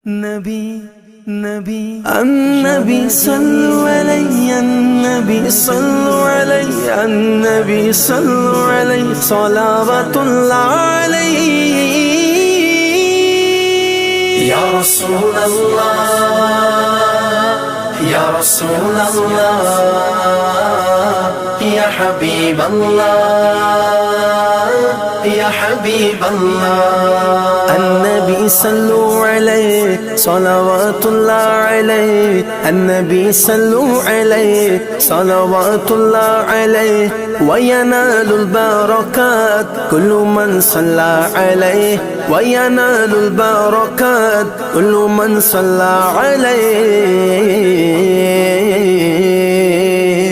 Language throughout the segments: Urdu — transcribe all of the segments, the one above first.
نبی النبی صلو علیہ النبی صلو علیہ النبی صلو علیہ صلوات اللہ علیہ یا رسول اللہ یا رسول اللہ یا حبیب اللہ یا حبیب اللہ النبی صلو علیہ صلوات اللہ علیہ النبی صلو علیہ صلوات اللہ علیہ وینال البرکات کل من صلی علیہ وینال البرکات کل من صلی علیہ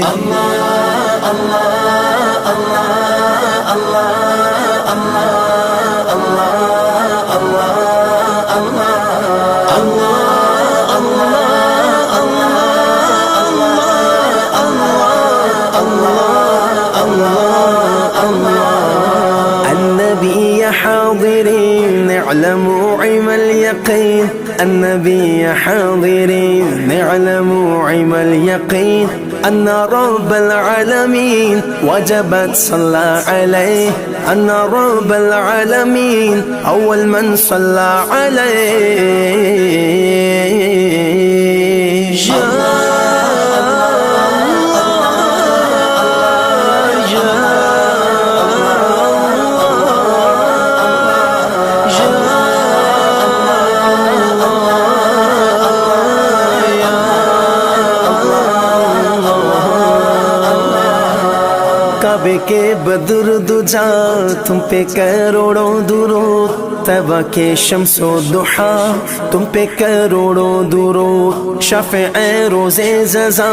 اللہ اللہ اللہ اللہ النبي حاضرين اعلموا عم اليقين النبي حاضرين اعلموا عم اليقين أن رب العالمين وجبت صلى عليه أن رب العالمين أول من صلى عليه کعبے کے بدر دجا تم پہ کروڑوں درود طیبہ کے شمس و ضحا تم پہ کروڑوں درود شفیع روز جزا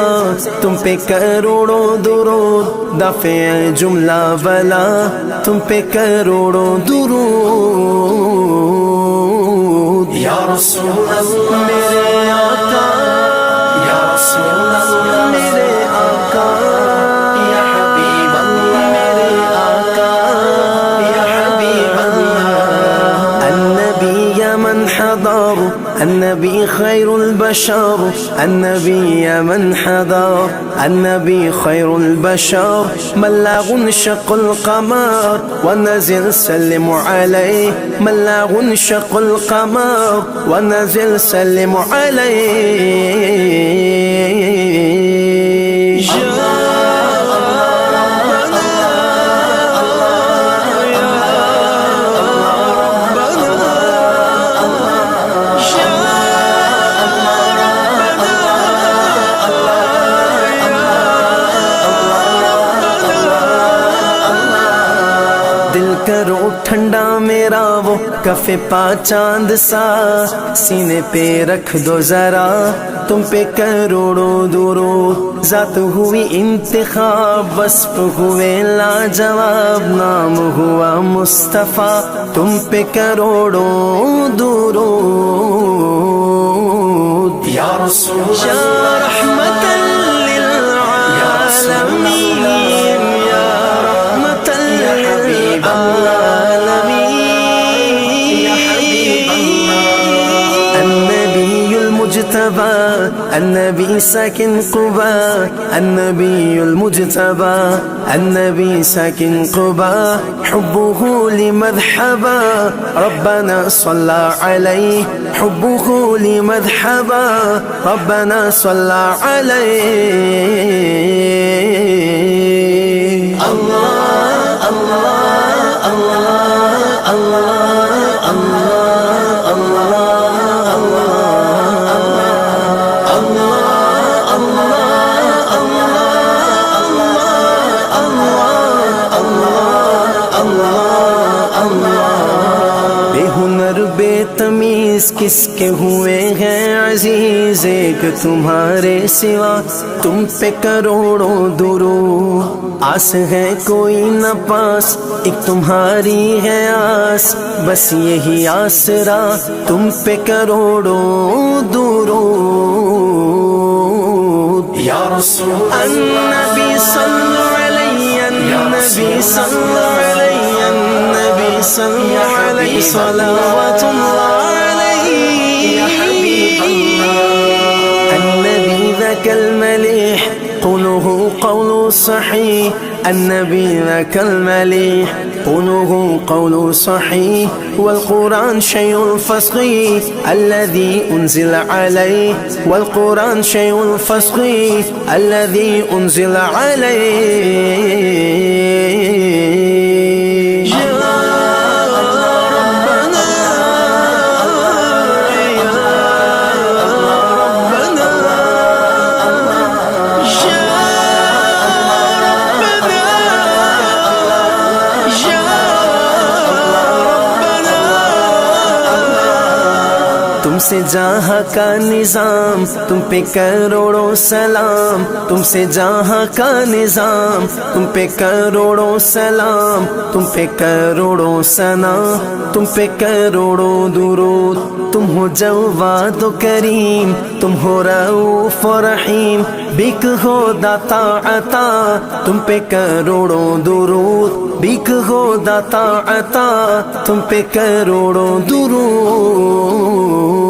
تم پہ کروڑوں درود دافع جملہ بلا تم پہ کروڑوں درود یا رسول اللہ میرے آقا یا رسول اللہ میرے آقا النبي خير البشر النبي من حضر النبي خير البشر من لا غنشق القمر ونزل سلم عليه من لا غنشق القمر ونزل سلم عليه دل کرو ٹھنڈا میرا وہ کف پا چاند سا سینے پہ رکھ دو ذرا تم پہ کروڑوں درود ذات ہوئی انتخاب وصف ہوئے لاجواب نام ہوا مصطفیٰ تم پہ کروڑوں درود یا رسول اللہ یا رحمت للعالمین یا رحمت النبي ساكن قباء النبي المجتبى النبي ساكن قباء حبه لمذهبا ربنا صلى عليه حبه لمذهبا ربنا صلى عليه الله الله الله الله الله تمیز کس کے ہوئے ہیں عزیز ایک تمہارے سوا تم پہ کروڑوں درود آس ہے کوئی نہ پاس ایک تمہاری ہے آس بس یہی آسرا تم پہ کروڑوں درود یا رسول النبی صلی علیہ النبی صلی علیہ النبی صلی علیہ صلوات اللہ علیہ ذاك المليح قوله قول صحيح النبي ذاك المليح قوله قول صحيح والقرآن شيء فصيح الذي أنزل عليه والقرآن شيء فصيح الذي أنزل عليه تم سے جہاں کا نظام تم پہ کروڑوں سلام تم سے جہاں کا نظام تم پہ کروڑوں سلام تم پہ کروڑوں ثنا تم پہ کروڑوں درود تم ہو جواد و کریم تم ہو رؤوف و رحیم بک ہو داتا عطا تم پہ کروڑوں درود بک ہو داتا عطا تم پہ کروڑوں درود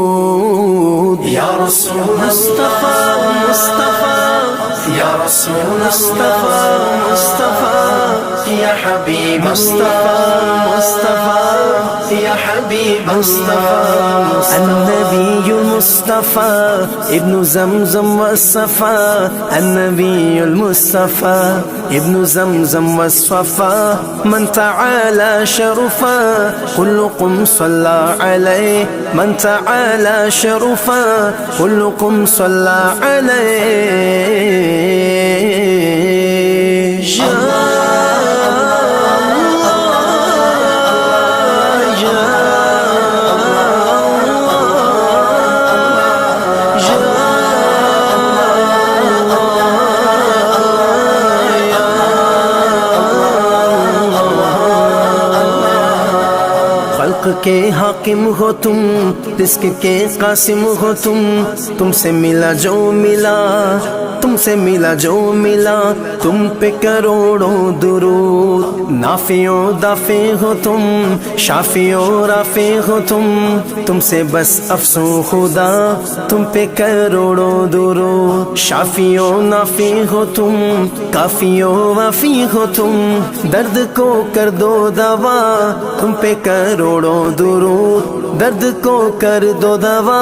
یا رسول مصطفیٰ مصطفیٰ یا رسول مصطفیٰ مصطفیٰ یا حبیب مصطفیٰ مصطفیٰ یا حبیب مصطفیٰ النبی المصطفیٰ ابن زمزم والصفا النبی المصطفیٰ ابن زمزم والصفا من تعالى شرفا كلكم صلى عليه من تعالى شرفا كلكم صلى عليه کے حاکم ہو تم رزق کے قاسم ہو تم سے ملا جو ملا تم سے ملا جو ملا تم پہ کروڑوں درود نافع و دافع ہو تم شافع و رافع ہو تم سے بس افسوں خدا تم پہ کروڑوں درود شافع و نافع ہو تم کافی و وافی ہو تم درد کو کر دو دوا تم پہ کروڑوں درود درد کو کر دو دوا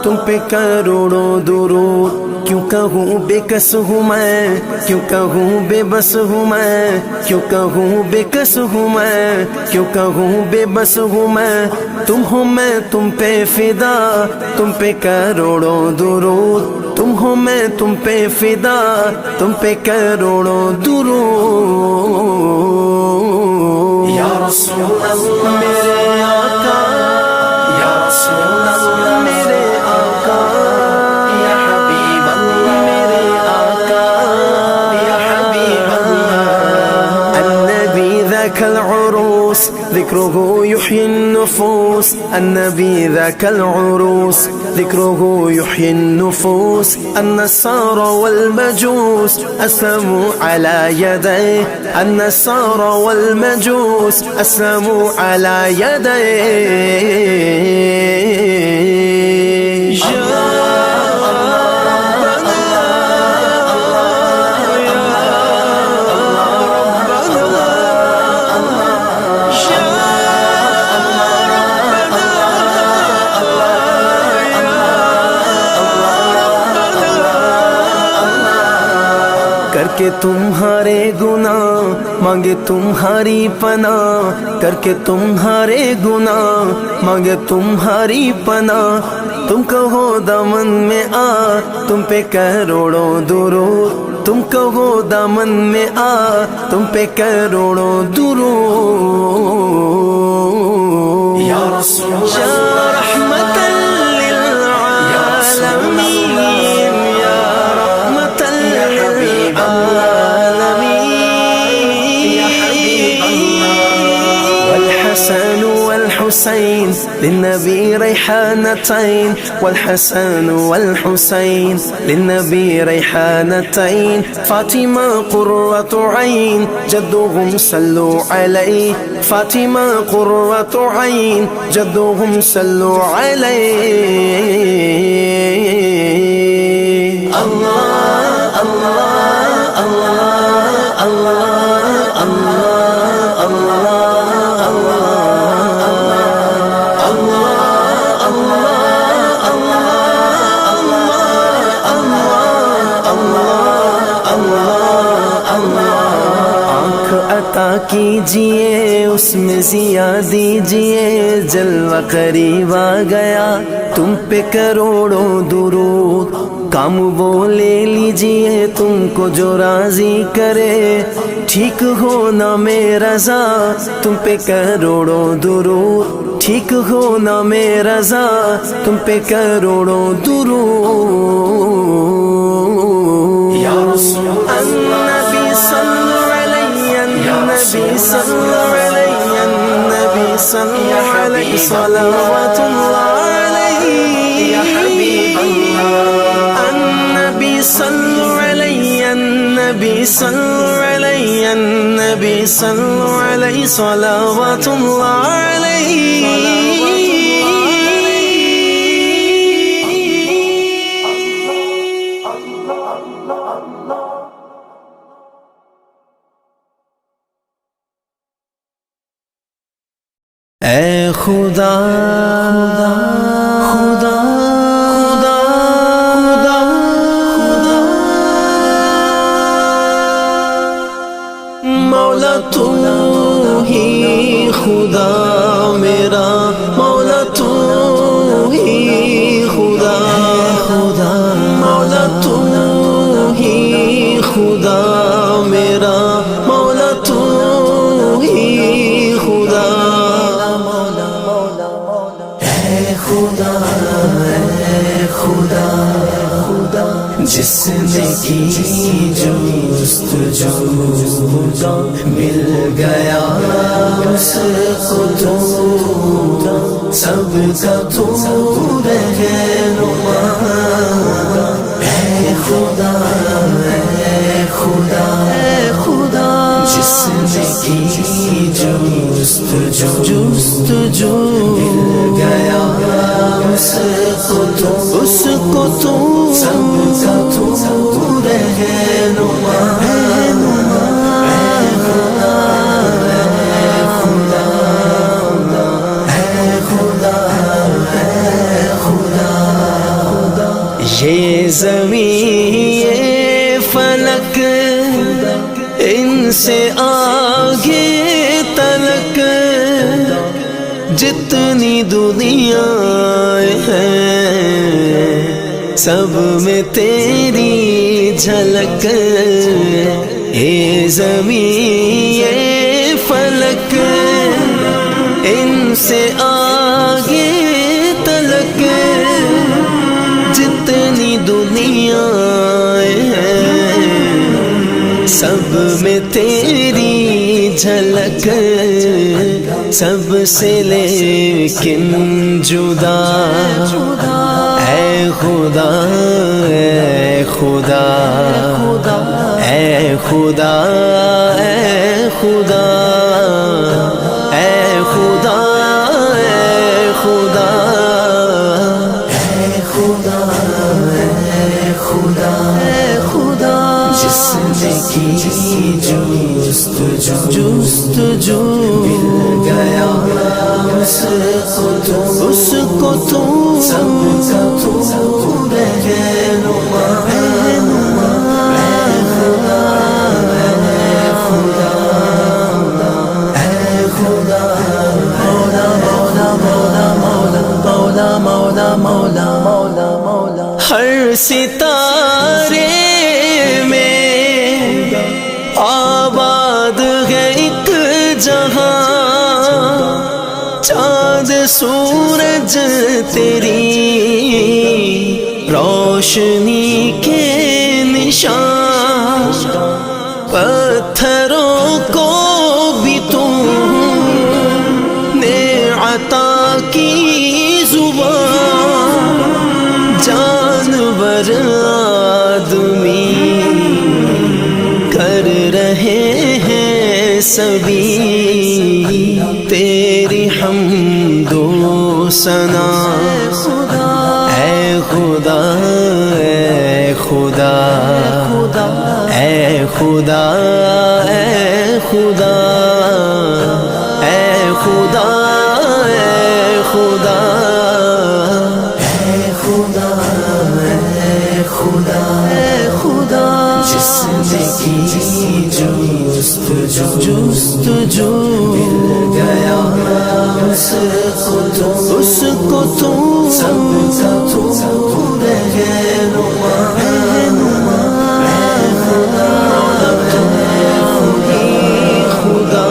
تم پہ کروڑوں درود کیوں کہوں بے کس ہوں میں کیوں کہوں بے بس ہوں میں کیوں کہوں بے کس ہوں میں کیوں کہوں بے بس ہوں میں تم ہو میں تم پہ فدا تم پہ کروڑوں درود تم ہو میں تم پہ فدا تم پہ کروڑوں درود یا رسول اللہ میرے آقا یا رسول اللہ میرے آقا یا حبیب اللہ میرے آقا یا حبیب اللہ النبی ذاک العروس ذکرہ یحیی النفوس النبی ذاک العروس ذکرہ یحیی النفوس النصارى والمجوس اسلموا على يديه النصارى والمجوس اسلموا على يديه کر کے تمہارے گناہ مانگے تمہاری پناہ کر کے تمہارے گناہ مانگے تمہاری پناہ تم کہو دامن میں آ تم پہ کروڑوں درود تم کہو دامن میں آ تم پہ کروڑوں درود یا رسول اللہ یا رحمت للعالمین یا رحمت والحسن والحسين للنبي ريحانتين والحسن والحسين للنبي ريحانتين فاطمة قرة عين جدهم صلوا عليه فاطمة قرة عين جدهم صلوا عليه الله کیجئے اس میں زیا دیجئے، جلوہ قریب آ گیا تم پہ کروڑوں درود، کام وہ لے لیجئے تم کو جو راضی کرے، ٹھیک ہونا میرا رضا تم پہ کروڑوں درود، ٹھیک ہونا میرا رضا تم پہ کروڑوں درود۔ یا رسول النبی صلی علیہ، النبی صلی علیہ، النبی صلی علیہ، صلوات اللہ علیہ، یا حبیب اللہ، النبی صلی علیہ، النبی صلی علیہ، النبی صلی علیہ، صلوات اللہ علیہ۔ اے خدا خدا خدا خدا مولا تو ہی خدا میرا، مولا تو ہی خدا خدا، مولا تو ہی خدا میرا، مولا تو ہی خدا، اے خدا اے خدا خدا، جس نے کی جستجو مل گیا اس کو تو سب کا تو رہنما، اے خدا اے خدا اے خدا، جس نے کی جستجو مل گیا اس کو تو سب کا تو رہنما، یہ زمین یہ فلک ان سے آگے تلک جتنی دنیا ہے سب میں تیری جھلک، یہ زمین یہ فلک ان سے آگے تلک جتنی دنیا ہے سب میں تیری جھلک، سب سے لیکن جدا، اے خدا اے خدا اے خدا اے خدا اے خدا اے خدا اے خدا اے خدا اے خدا، جس نے کی جستجو مل گیا اس کو تو سب کا تو رہنما، اے خدا اے خدا اے خدا، مولا مولا مولا مولا مولا مولا مولا مولا، ہر ستارے میں آباد ہے ایک جہاں، چاند سورج تیری روشنی کے نشان، پتھروں کو بھی تم نے عطا کی زبان، جانور آدمی کر رہے ہیں سبھی تیری حمد و ثنا، اے خدا اے خدا اے خدا اے خدا اے خدا اے خدا اے خدا اے خدا اے خدا، جس نے کی جستجو مل گیا اس کو تو سب کا تو رہنما خدا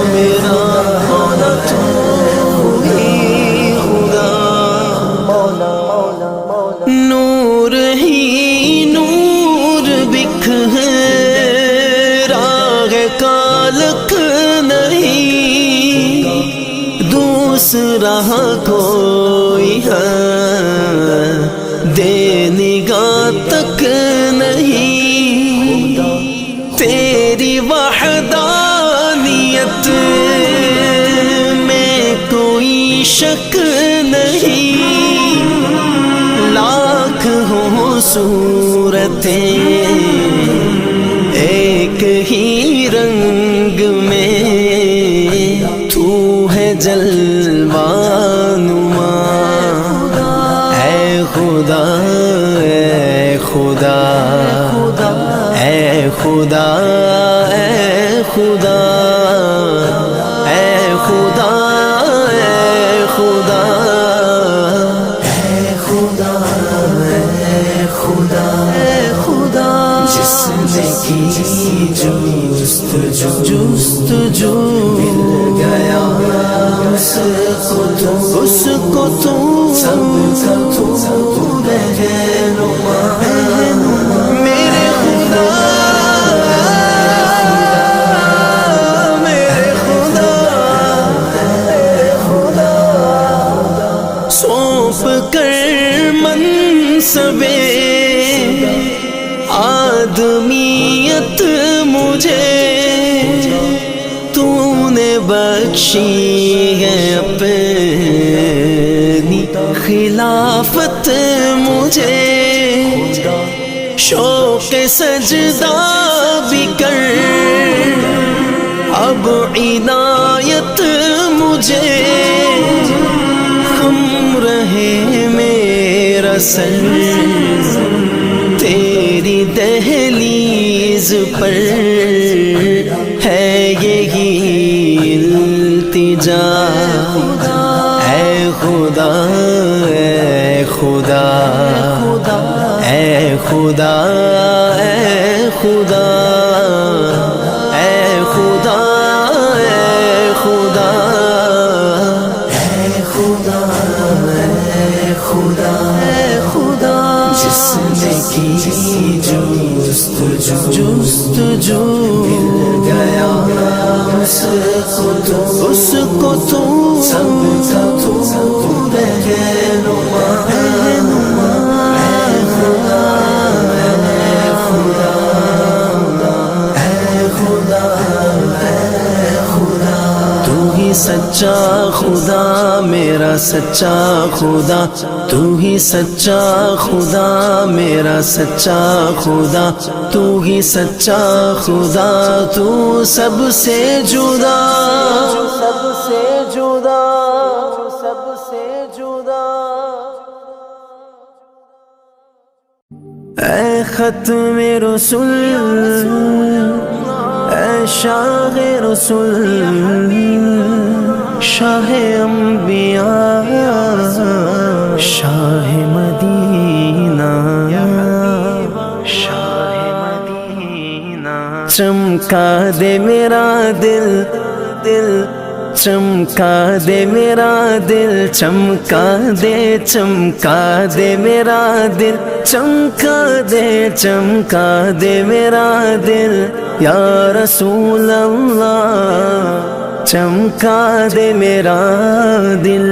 میرا مولا تو ہی خدا نور ہی نور بکھ ہے راہ کالک نہیں دوسرا کوئی ہے دے نگاہ تک نہیں تیری وحدانیت میں کوئی شک نہیں لاکھ ہوں صورتیں ایک ہی رنگ میں تو ہے جلوہ نما اے خدا اے خدا اے خدا اے خدا اے خدا اے خدا اے خدا اے خدا اے خدا جس نے کی جستجو مل گیا اس کو تو سب کا تو رہنما میرے خدا میرے خدا سونپ کر منصب آدمیت مجھے تو نے بخشی ہے اپنی خلافت مجھے شوق سجدہ بھی کر اب عنایت مجھے ہم رہے میرا سر تیری دہلیز پر ہے یہی التجا اے خدا اے خدا اے خدا اے خدا اے خدا اے خدا اے خدا اے خدا اے خدا جس نے کی جستجو مل گیا اس کو تو سب کا تو رہنما اے خدا اے خدا اے خدا اے خدا تو ہی سچا خدا میرا سچا خدا تو ہی سچا خدا میرا سچا خدا تو ہی سچا خدا تو سب سے جدا سب سے جدا سب سے جدا اے ختم رسول اے شاہ رسول شاہ انبیاء شاہ مدینہ شاہ مدینہ چمکا دے میرا دل دل چمکا دے میرا دل چمکا دے میرا دل چمکا دے میرا دل یا رسول اللہ چمکا دے میرا دل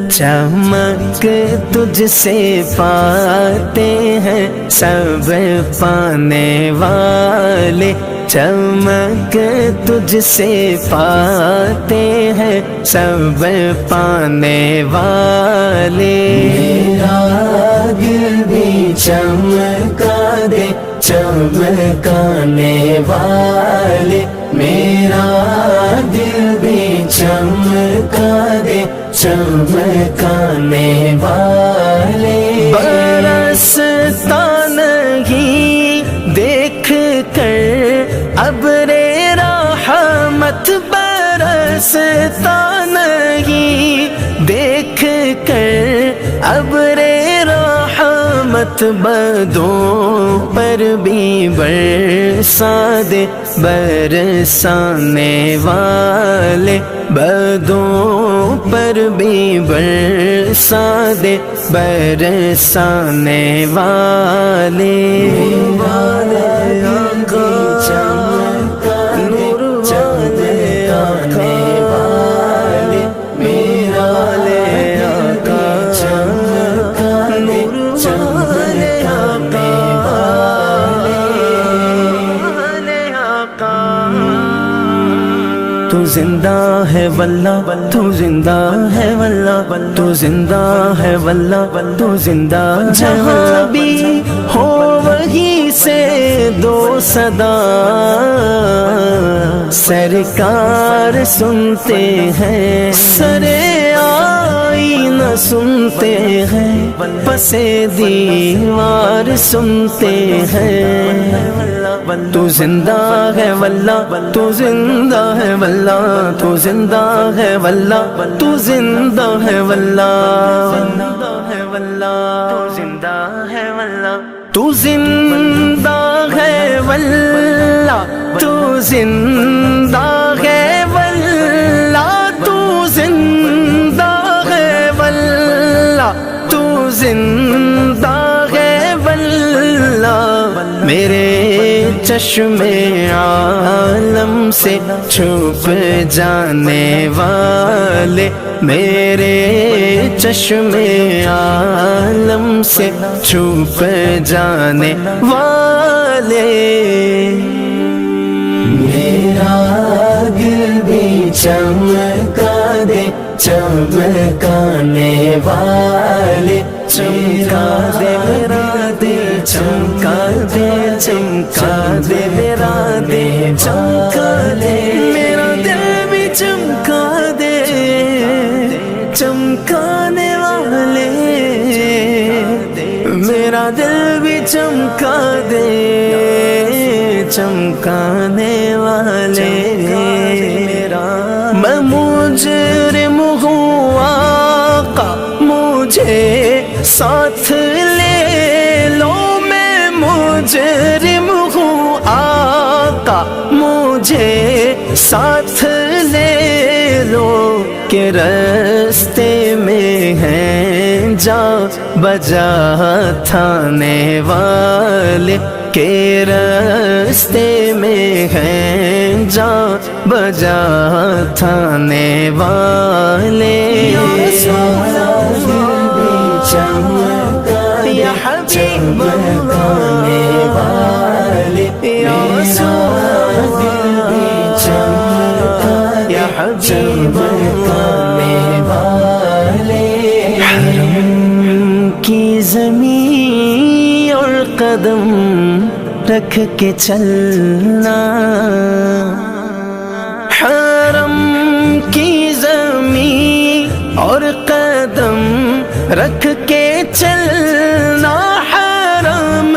چمک تجھ سے پاتے ہیں سب پانے والے چمک تجھ سے پاتے ہیں سب پانے والے میرا دل بھی چمکا دے چمکانے والے میرا دل بھی چمکا دے چمکانے والے برستا نہیں دیکھ کر ابر برستا نہیں، دیکھ کر ابرِ رحمت بدوں پر بھی برسا دے، برسانے والے بدوں پر بھی برسا دے، برسانے والے تو زندہ ہے واللہ، تو زندہ ہے واللہ، تو زندہ ہے واللہ، تو زندہ ہے، جہاں بھی ہو وہیں سے دو صدا سرکار سنتے ہیں، سرے آئینہ سنتے ہیں، پسے دیوار سنتے ہیں۔ تو زندہ ہے واللہ، تو زندہ ہے واللہ، تو زندہ ہے واللہ، تو زندہ ہے واللہ، تو زندہ ہے واللہ، تو زندہ ہے واللہ، تو زندہ ہے واللہ، تو زندہ ہے واللہ، تو زندہ ہے واللہ، میرے چشم عالم سے چھپ جانے والے، میرے چشم عالم سے چھپ جانے والے، میرا دل بھی چمکا دے، چمکانے والے، چمکا دے میرا دل، چمکا دے، چمکا دے میرا دل، چمکا دے میرا دل بھی چمکا دے، چمکانے والے، میرا دل بھی چمکا دے، چمکانے والے، میں مجرم ہوں آقا مجھے ساتھ لے لو، میں مجرم ہوں آقا مجھے ساتھ لے لو، کہ رستے میں ہیں جا بجا تھانے والے، کہ رستے میں ہیں جا بجا تھانے والے، یا حبیب چمکانے والے، یا رسول یا حبیب چمکانے والے، حرم کی زمین اور قدم رکھ کے چلنا، حرم کی زمین اور قدم رکھ کے چلنا، حرم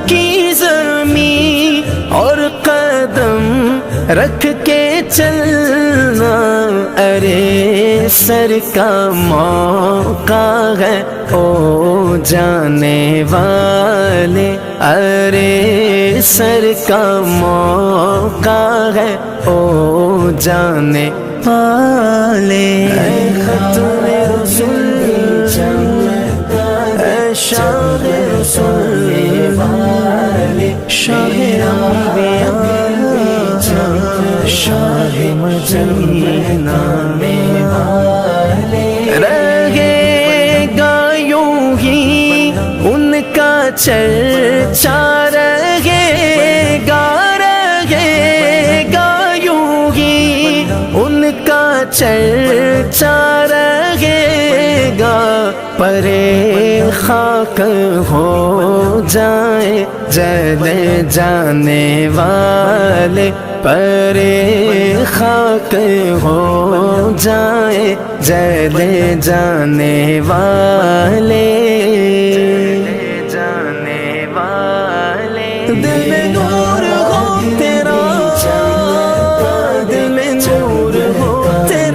کی زمین اور قدم رکھ کے چلنا، ارے سر کا موقع ہے او جانے والے، ارے سر کا موقع ہے او جانے والے، ختم رسول شاہ رسول شاہ انبیاء شاہ مدینہ، رہے گا یوں ہی ان کا چرچا، رہے گا یوں ہی ان کا چرچا، رہے گا پرے خاک ہو جائے جل جانے والے، پرے خاک ہو جائے جل جانے والے، دل میں نور ہو تیرا، دل میں نور ہو تیرا،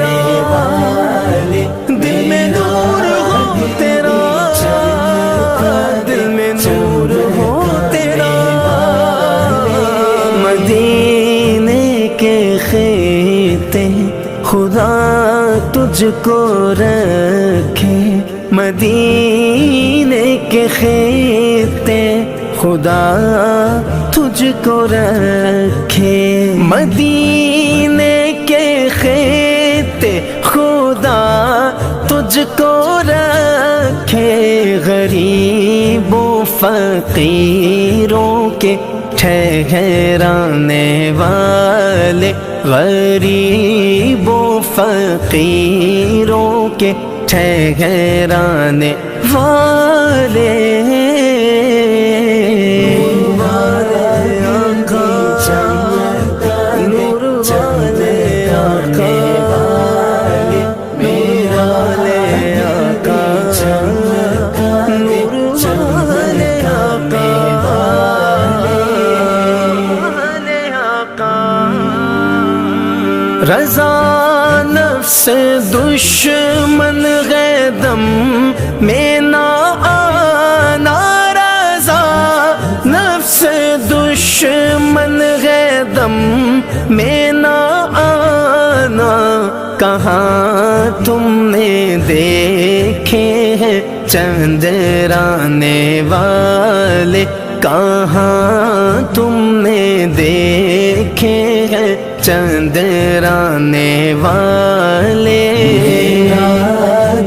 تجھ کو رکھے مدینے کے خطے، خدا تجھ کو رکھے مدینے کے خطے، خدا تجھ کو رکھے غریب و فقیروں کے ٹھہرانے والے، غریب و فقیروں کے ٹھہرانے والے، رضا نفس دشمن غیدم میں نہ آنا، رضا نفس دشمن غیدم میں نہ آنا، کہاں تم نے دیکھے ہیں چندرانے والے، کہاں تم نے دیکھے ہیں چندرانے والے، میرا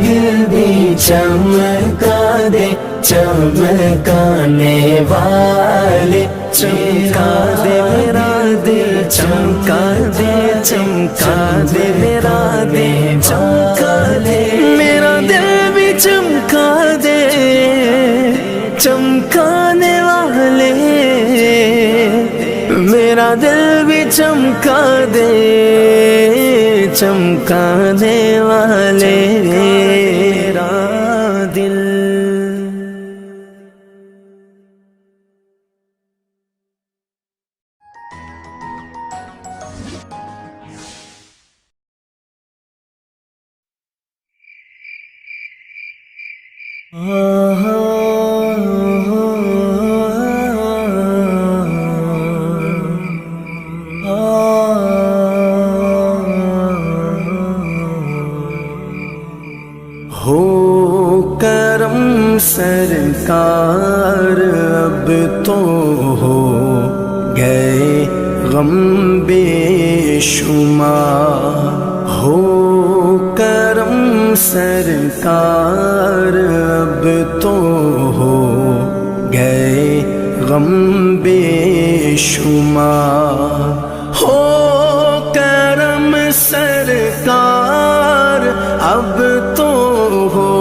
دل بھی چمکا دے چمکانے والے، چمکا دے میرا دل، چمکا دے چمکا دے میرا دل، چمکا دے میرا دل بھی چمکا دے چمکانے والے، میرا دل بھی چمکا دے چمکانے والے، میرا دل۔ ہو کرم سرکار اب تو ہو گئے غم بے شمار، ہو کرم سرکار اب تو ہو گئے غم بے شمار، ہو کرم سرکار اب تو ہو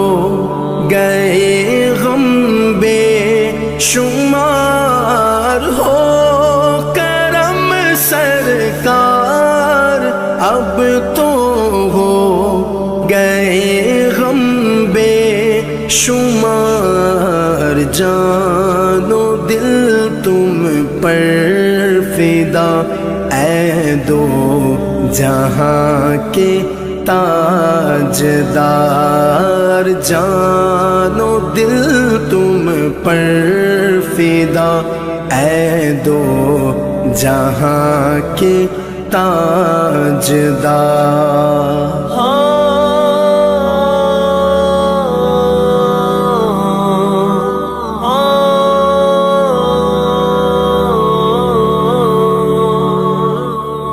گئے غم بے شمار، ہو کرم سرکار اب تو ہو گئے غم بے شمار، جان و دل تم پر فدا اے دو جہاں کے تاجدار، جان و دل تم پر فدا اے دو جہاں کے تاجدار۔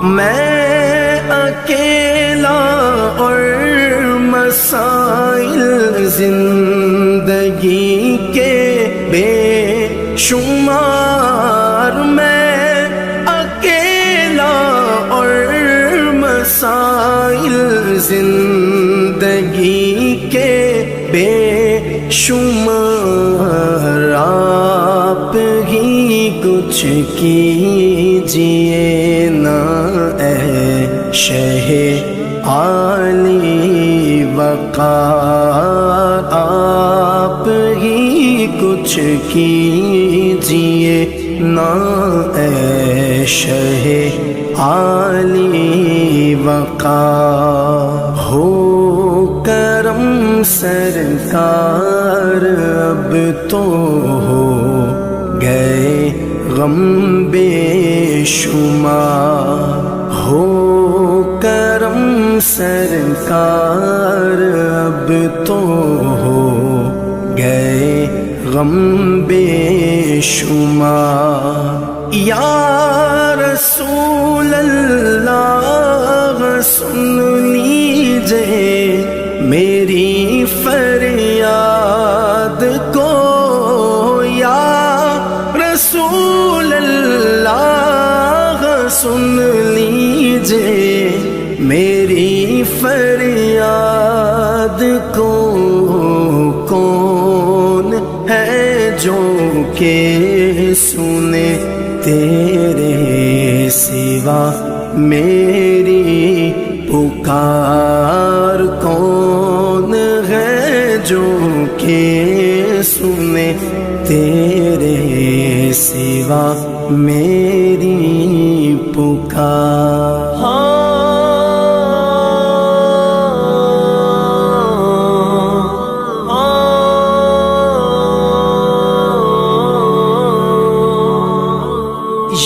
میں اکیلا اور مسائل زندگی کے بے شمار، میں اکیلا اور مسائل زندگی کے بے شمار، آپ ہی کچھ کیجیے نا اے شہ عالی وقار، آپ ہی کچھ کیجیے نا اے شہ عالی وقار، ہو کرم سرکار اب تو ہو گئے غم بے شمار، ہو کرم سرکار اب تو ہو گئے غم بے شمار، یا رسول اللہ سن لیجئے میری فریاد کو، یا رسول اللہ سن لیجئے میری فریاد کو، کون ہے جو کہ سنے تیرے سوا میری پکار، کون ہے جو کہ سنے تیرے سوا میری پکار۔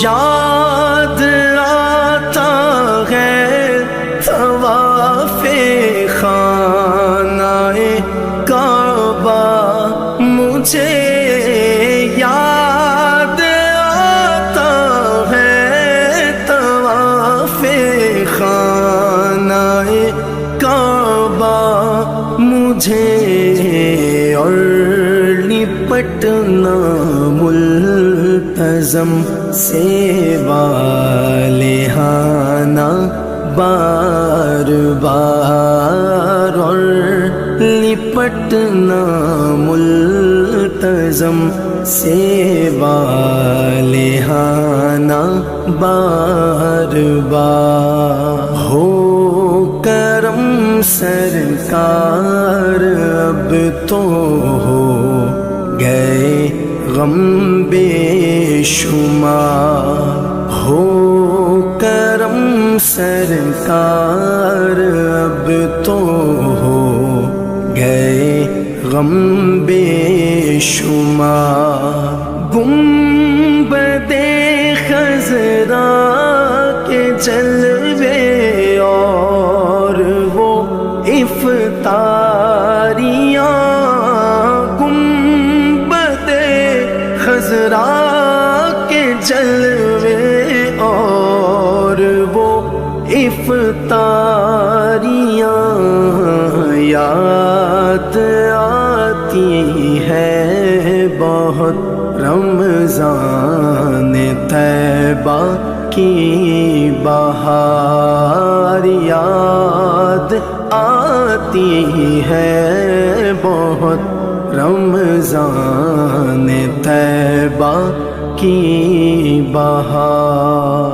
یاد آتا ہے طواف خانہ کعبہ مجھے، یاد آتا ہے طواف خانہ کعبہ مجھے، اور لپٹنا ملتزم سے والہانہ بار بار، اور لپٹنا ملتزم سے والہانہ بار بار، ہو کرم سرکار اب تو ہو گئے غم بے شمار، ہو کرم سرکار اب تو ہو گئے غم بے شمار، گنبد خضرا کے جلوے اور وہ افطاریاں، گنبد خضرا کے جلوے اور وہ افطاریاں، یاد آتی ہے بہت رمضان طیبہ کی بہار، یاد آتی ہے بہت رمضان طیبہ کی بہار۔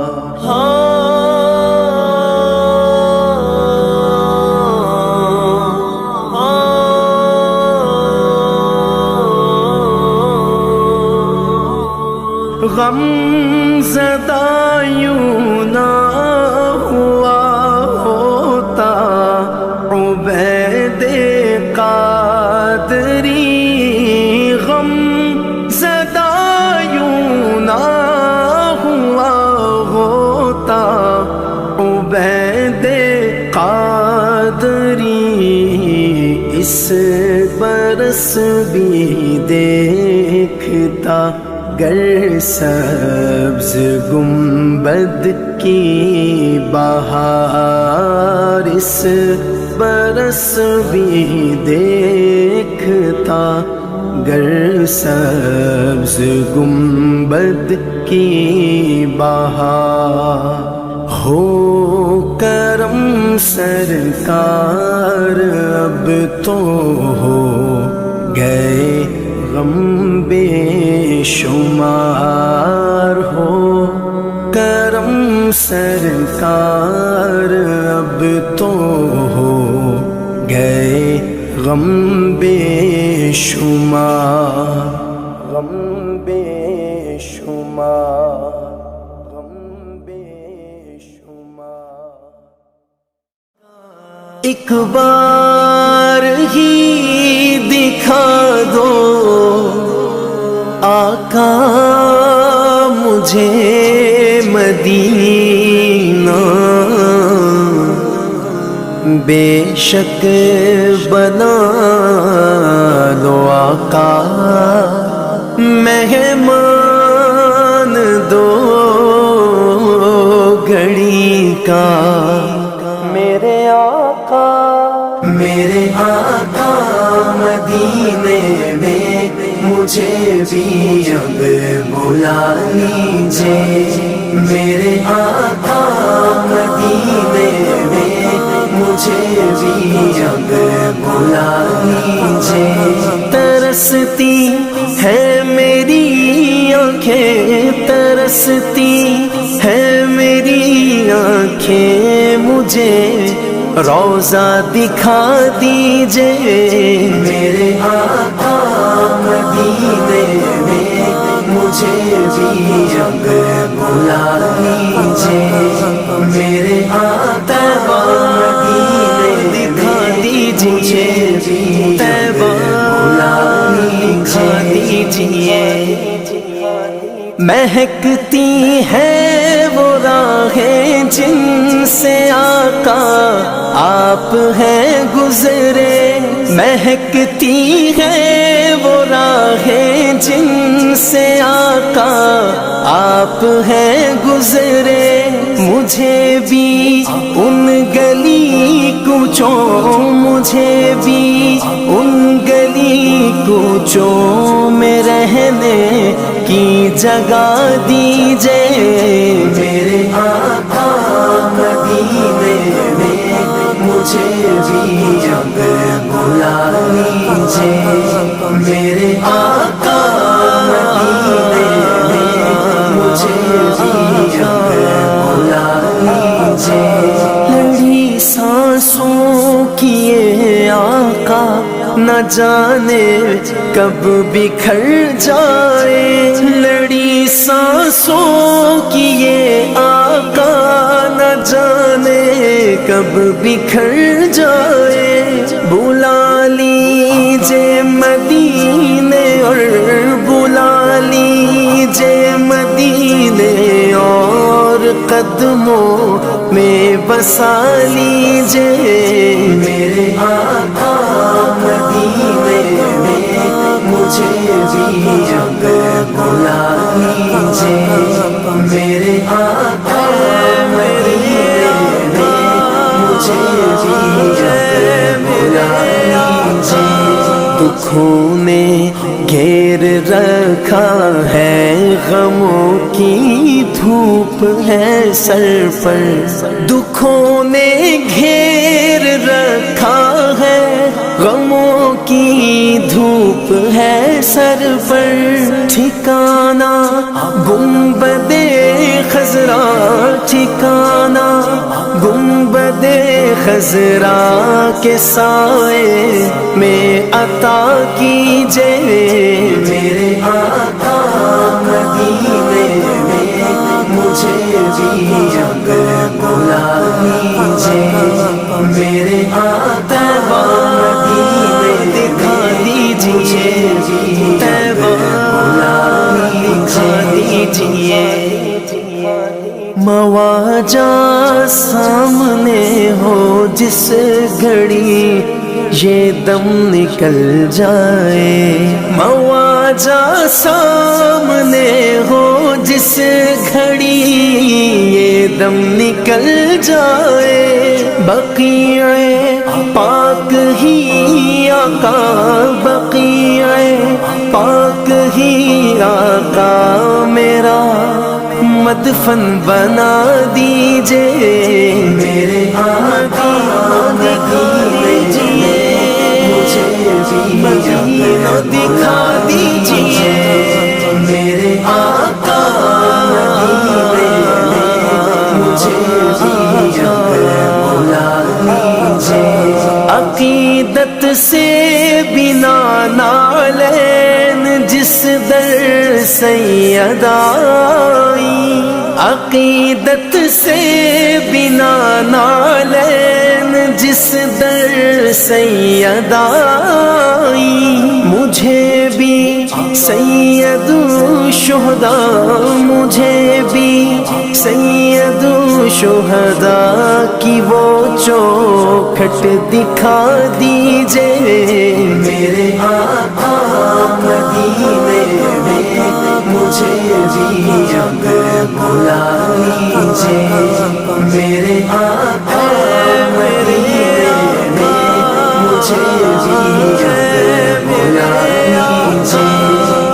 غم زدہ یوں نہ ہوا ہوتا عبید قادری، غم زدہ یوں نہ ہوا ہوتا عبید قادری، اس برس بھی دیکھتا گر سبز گنبد کی بہار، اس برس بھی دیکھتا گر سبز گنبد کی بہار، ہو کرم سرکار اب تو ہو گئے غم بے شمار، ہو کرم سرکار اب تو ہو گئے غم بے شمار، غم بے شمار، غم بے شمار۔ ایک بار ہی دکھا دو آقا مجھے مدینہ، بے شک بنا لو آقا مہمان دو گھڑی کا میرے آقا مدینے میں مجھے بھی اب بلا لیجیے میرے آقا مدینے میں مجھے بھی اب بلا لیجیے ترستی ہے میری آنکھیں ترستی ہے میری آنکھیں مجھے روضہ دکھا دیجیے میرے آقا مدینے میں مجھے بھی اب بلا لیجیے میرے آقا مدینے دکھا دیجیے طیبہ بلا لیجیے مہکتی ہے وہ راہیں جن سے آقا آپ ہیں گزرے مہکتی ہے وہ راہیں جن سے آقا آپ ہیں گزرے مجھے بھی ان گلی کوچوں مجھے بھی ان گلی کوچوں میں رہنے کی جگہ دیجیے میرے آقا مدینے میں مجھے بھی اب بلا لیجیے میرے آقا مدینے میں مجھے بھی اب بلا لیجیے لڑی سانسوں کی یہ آقا نہ جانے کب بکھر جائے لڑی سانسوں کی یہ آقا نہ جانے کب بکھر جائے بلا لیجیے مدینے اور بلا لیجیے مدینے اور قدموں میں بسا لیجیے میرے آقا مدینے میں مجھے بھی اب بلا لیجیے میرے آقا مدینے میں مجھے بھی اب بلا لیجیے دکھوں نے گھیر رکھا ہے غموں کی دھوپ ہے سر پر دکھوں نے گھیر رکھا ہے غموں کی دھوپ ہے سر پر ٹھکانہ گنبد خضرا ٹھکانہ گنبد خضرا کے سائے میں عطا کیجیے میرے آقا مدینے میں مجھے بھی اب بلا لیجیے میرے آقا مدینے دکھا دیجیے طیبہ بلا لیجیے مواجہ سامنے ہو جس گھڑی یہ دم نکل جائے مواجہ سامنے ہو جس گھڑی یہ دم نکل جائے بقیع پاک ہی آقا بقیع پاک ہی آقا میرا مدفن بنا دیجیے میرے آقا دیجیے مجھے بھی مدینہ دکھا دیجیے میرے آقا مدینے میں مجھے بھی بلا لیجیے عقیدت سے بنا نالین جس در سید آئی عقیدت سے بنا نالین جس در سید آئی مجھے بھی سید الشہداء مجھے بھی سید شہدا کی وہ چوکھٹ دکھا دیجئے میرے آقا مدینے میں مجھے بھی اب بلا لیجئے میرے آقا مدینے میں مجھے بھی اب بلا لیجئے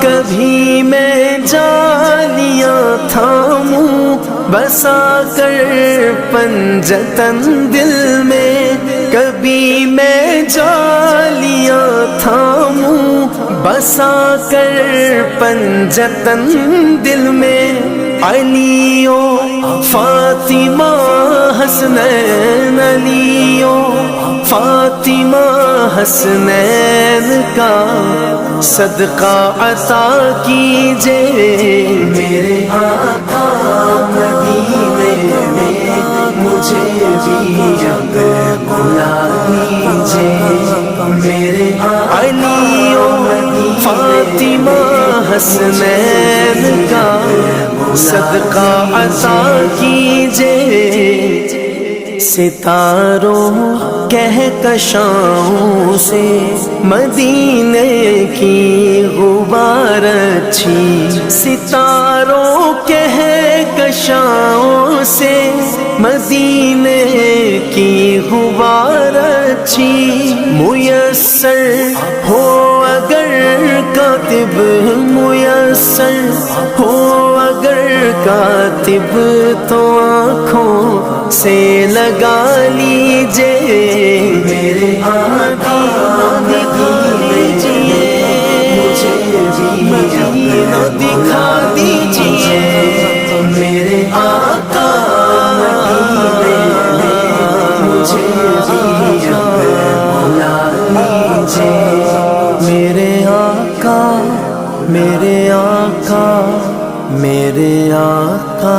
کبھی میں جالیاں تھاموں بسا کر پنجتن دل میں کبھی میں جالیاں تھاموں بسا کر پنجتن دل میں علیو فاطمہ حسنین علیو فاطمہ حسنین کا صدقہ عطا کیجئے میرے آقا مدینے میں مجھے بھی اب بلا لیجئے میرے علیو فاطمہ حسنین کا صدقہ عطا کیجئے ستاروں کہکشاؤں سے مدینے کی غبار اچھی ستاروں کہکشاؤں سے مدینے کی غبار اچھی میسر ہو اگر کاتب میسر ہو اگر کاتب تو آنکھوں سے لگا لیجئے میرے آقا دکھا دیجئے مجھے بھی مدینہ دکھا دیجئے میرے آقا مدینے میں مجھے بھی بلا لیجئے میرے آقا میرے آقا میرے آقا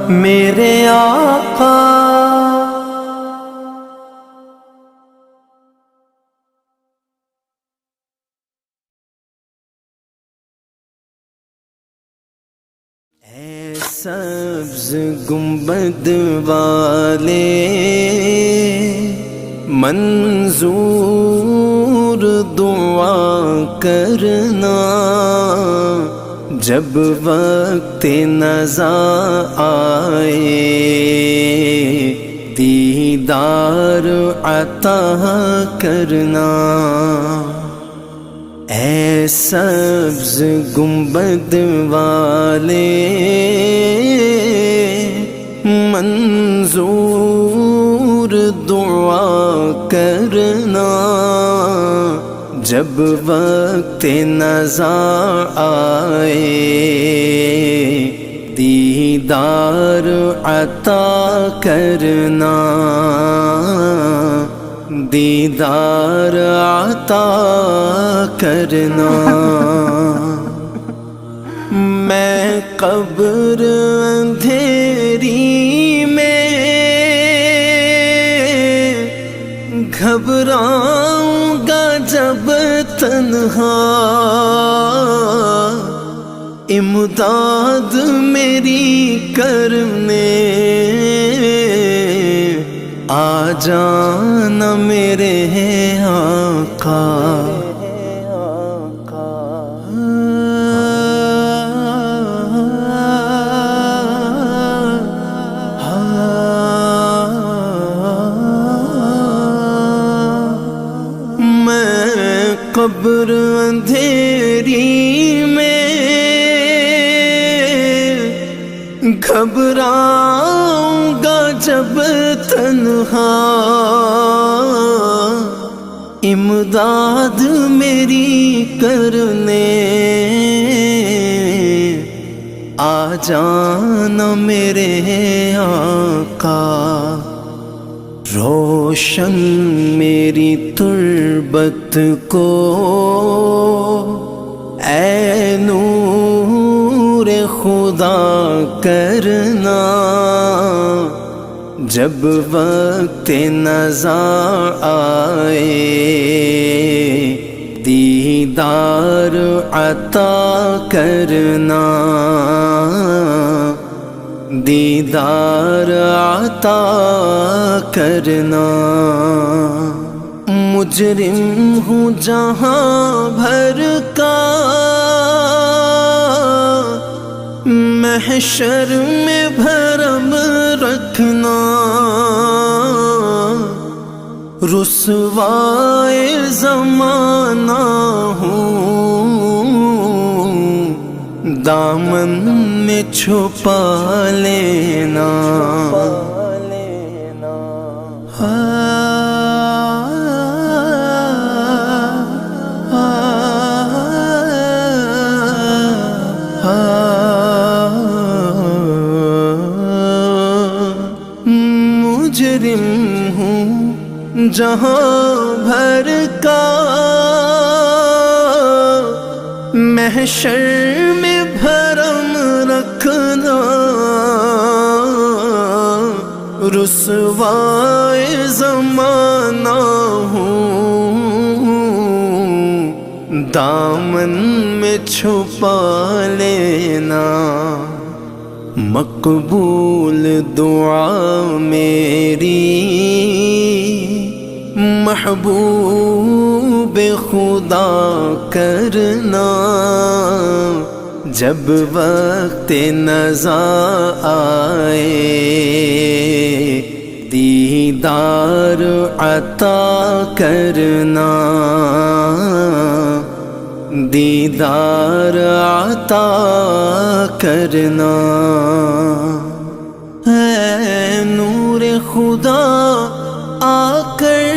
میرے آقا اے سبز گنبد والے منظور دعا کرنا جب وقت نزا آئے دیدار عطا کرنا اے سبز گنبد والے منظور دعا کرنا جب وقت نزا آئے دیدار عطا کرنا دیدار عطا کرنا میں قبر اندھیری میں گھبراؤں گا جب تنہا امداد میری کرنے آ جانا میرے آقا قبر اندھیری میں گھبراؤں گا جب تنہا امداد میری کرنے آ جانا میرے آقا روشن میری تربت کو اے نور خدا کرنا جب وقت نزا آئے دیدار عطا کرنا دیدار عطا کرنا. مجرم ہوں جہاں بھر کا، محشر میں بھرم رکھنا. رسوائے زمانہ ہوں، دامن میں چھپا لینا. مجرم ہوں جہاں بھر کا، محشر میں بھرم رکھنا. رسوائے زمانہ ہوں، دامن میں چھپا لینا. مقبول دعا میری محبوب خدا کرنا. جب وقت نزا آئے دیدار عطا کرنا. دیدار عطا کرنا. اے نور خدا آ کر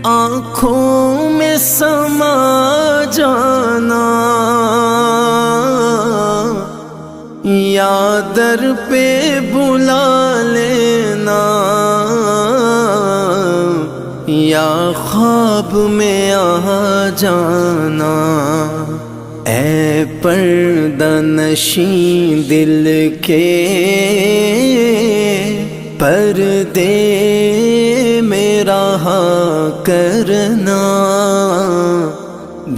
آنکھوں میں سما جانا. یا در پہ بلا لینا، یا خواب میں آ جانا. اے پردہ نشین دل کے پردے میں رہا کرنا.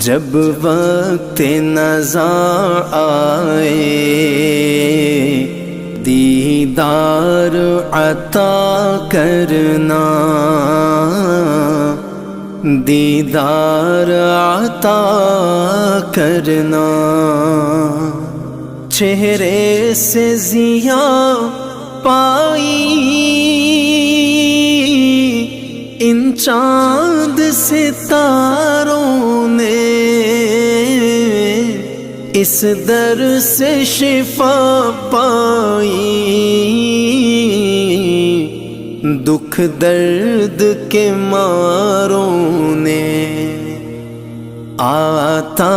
جب وقت نزا آئے دیدار عطا کرنا. دیدار عطا کرنا. چہرے سے ضیا پائی ان چاند ستاروں نے، اس در سے شفا پائی. دکھ درد کے ماروں نے، آتا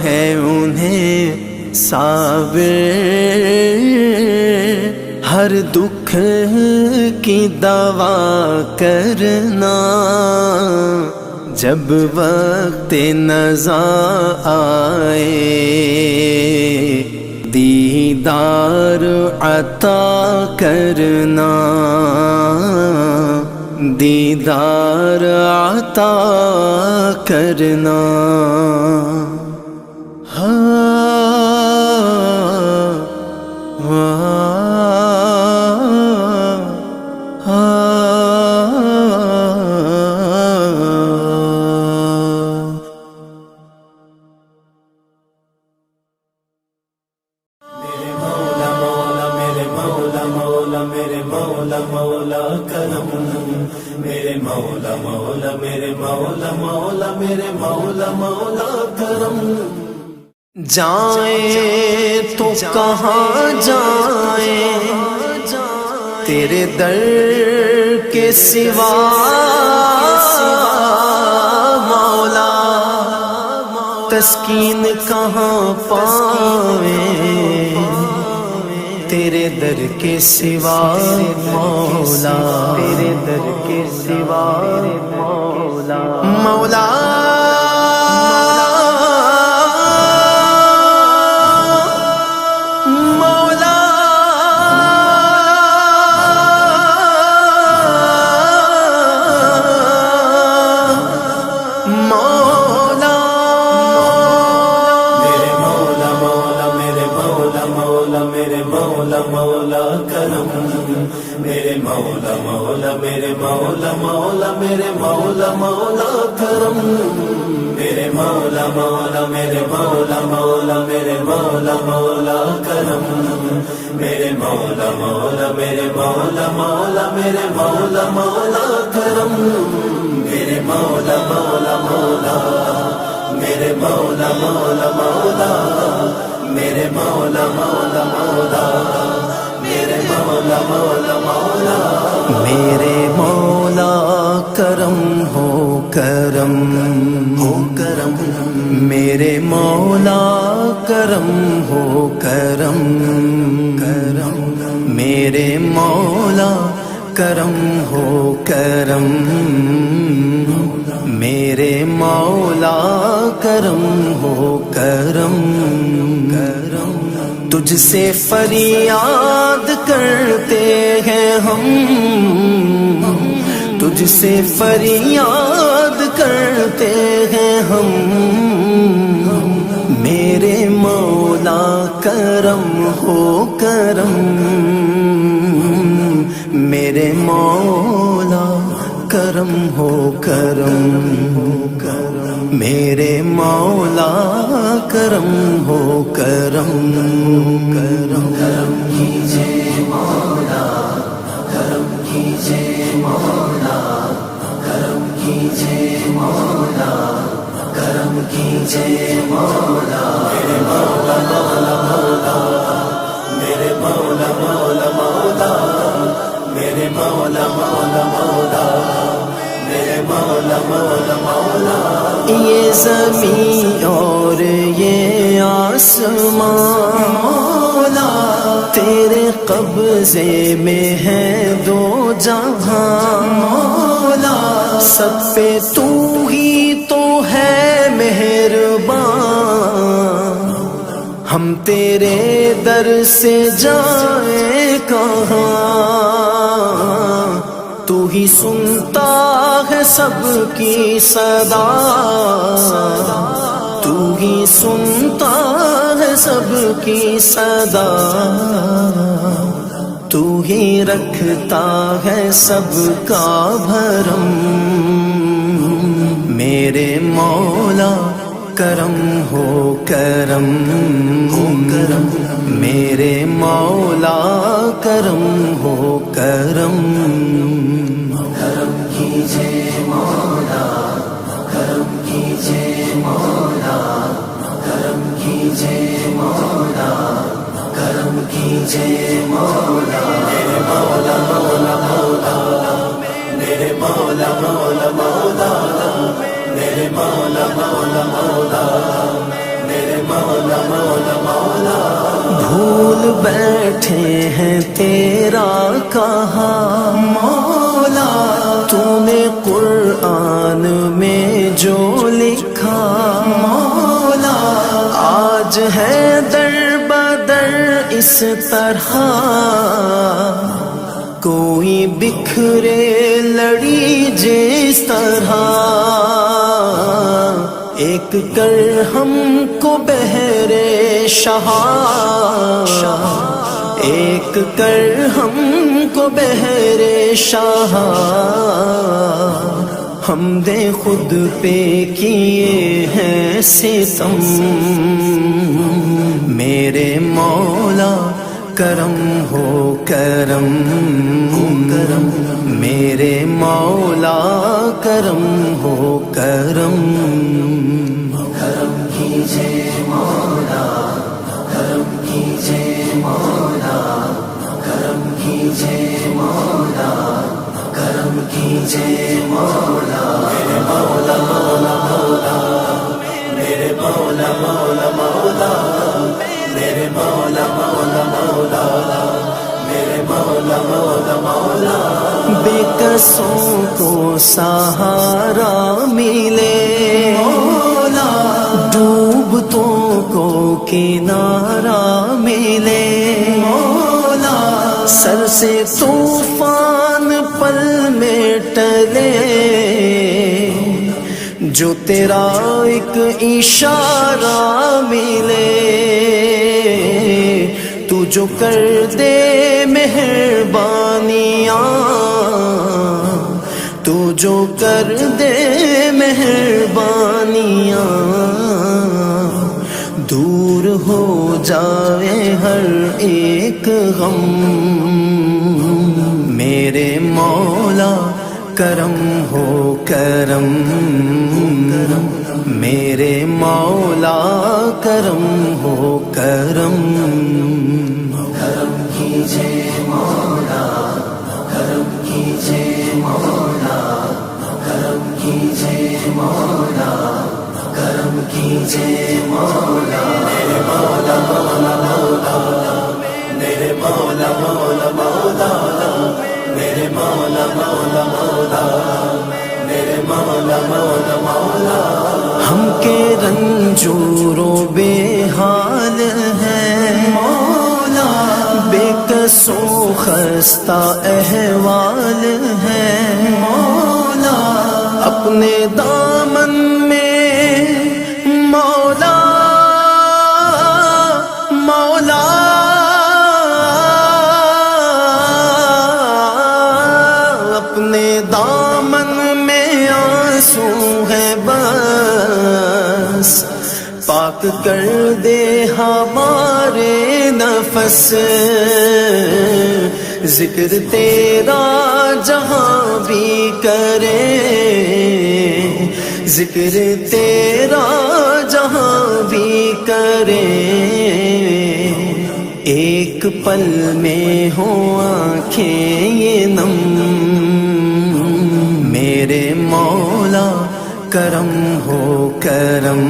ہے انہیں صابر ہر دکھ کی دوا کرنا. جب وقت نزا آئے دیدار عطا کرنا. دیدار عطا کرنا. مولا کرم، میرے مولا مولا میرے مولا مولا میرے مولا مولا کرم. جائیں تو کہاں جائیں تیرے در کے سوا مولا، تسکین کہاں پائیں تیرے در کے سوا مولا. تیرے در کے سوا مولا. مولا مولا مولا میرے مولا مولا کرم میرے مولا مولا میرے مولا مولا میرے مولا مولا کرم میرے مولا مولا میرے مولا مولا میرے مولا مولا کرم میرے مولا مولا مولا میرے مولا مولا مولا میرے مولا مولا مولا میرے مولا مولا مولا میرے مولا کرم ہو کرم ہو کرم میرے مولا کرم ہو کرم کرم میرے مولا کرم ہو کرم میرے مولا کرم ہو کرم کرم تجھ سے فریاد کرتے ہیں ہم تجھ سے فریاد کرتے ہیں ہم میرے مولا کرم ہو کرم میرے مولا کرم ہو کرم میرے مولا کرم ہو کرم کرم کرم کیجے مولا کرم کیجے مولا کرم کیجے مولا کرم کیجے مولا میرے مولا مولا مولا میرے مولا مولا مولا میرے مولا مولا مولا میرے مولا مولا مولا یہ زمین اور یہ آسمان مولا تیرے قبضے میں ہے دو جہاں مولا سب پہ تو ہی تو ہے مہربان ہم تیرے در سے جائیں کہاں تو ہی سنتا ہے سب کی صدا تو ہی سنتا ہے سب کی صدا تو ہی رکھتا ہے سب کا بھرم میرے مولا کرم ہو کرم ہو کرم میرے مولا کرم ہو کرم کرم کیجے مولا کرم کیجے مولا کرم کیجے مولا کرم کیجے مولا میرے مولا مولا مولا میرے مولا مولا مولا میرے مولا مولا مولا میرے مولا مولا مولا بھول بیٹھے ہیں تیرا کہا مولا تو نے قرآن میں جو لکھا مولا آج ہے در بدر اس طرح کوئی بکھرے لڑی جس طرح ایک کر ہم کو بہرے شاہ ایک کر ہم کو بہرے شاہ ہم دے خود پہ کیے ہیں ستم میرے مولا کرم ہو کرم کرم میرے مولا کرم ہو کرم کرم کیجے مولا کرم کیجے مولا کرم کیجے مولا کرم کیجے مولا میرے مولا مولا مولا میرے مولا مولا مولا میرے مولا مولا مولا میرے مولا مولا مولا بے کسوں کو سہارا ملے مولا ڈوبتوں کو کنارہ ملے مولا سر سے طوفان پل میں ٹلے جو تیرا ایک اشارہ ملے تو جو کر دے مہربانیاں جو کر دے مہربانیاں دور ہو جائے ہر ایک غم میرے مولا کرم ہو کرم میرے مولا کرم ہو کرم کرم کیجے مولا کرم کیجے مولا کرم کیجے مولا کرم کیجے مولا میرے مولا مولا مولا میرے مولا مولا مولا میرے مولا مولا مولا میرے مولا مولا مولا ہم کے رنجور و بے حال ہیں مولا بے کس و خستہ احوال ہیں مولا اپنے دامن میں مولا مولا اپنے دامن میں آنسو ہے بس پاک کر دے ہمارے نفس ذکر تیرا جہاں بھی کرے ذکر تیرا جہاں بھی کرے ایک پل میں ہو آنکھیں یہ نم میرے مولا کرم ہو کرم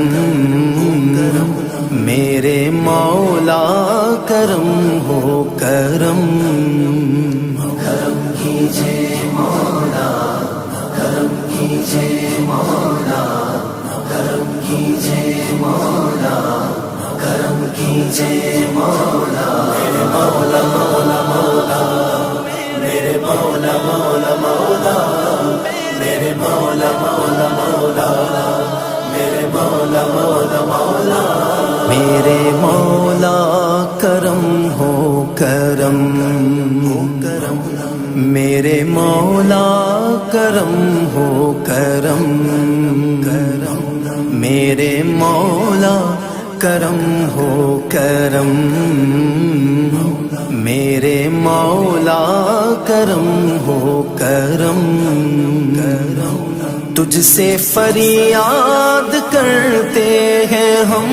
میرے مولا کرم ہو کرم کرم کیجے مولا کرم کیجے مولا کرم کیجے مولا کرم کیجے مولا میرے مولا مولا مولا میرے مولا مولا مولا میرے مولا مولا مولا میرے مولا مولا مولا میرے مولا کرم ہو کرم میرے مولا کرم ہو کرم میرے مولا کرم ہو کرم میرے مولا کرم ہو کرم تجھ سے فریاد کرتے ہیں ہم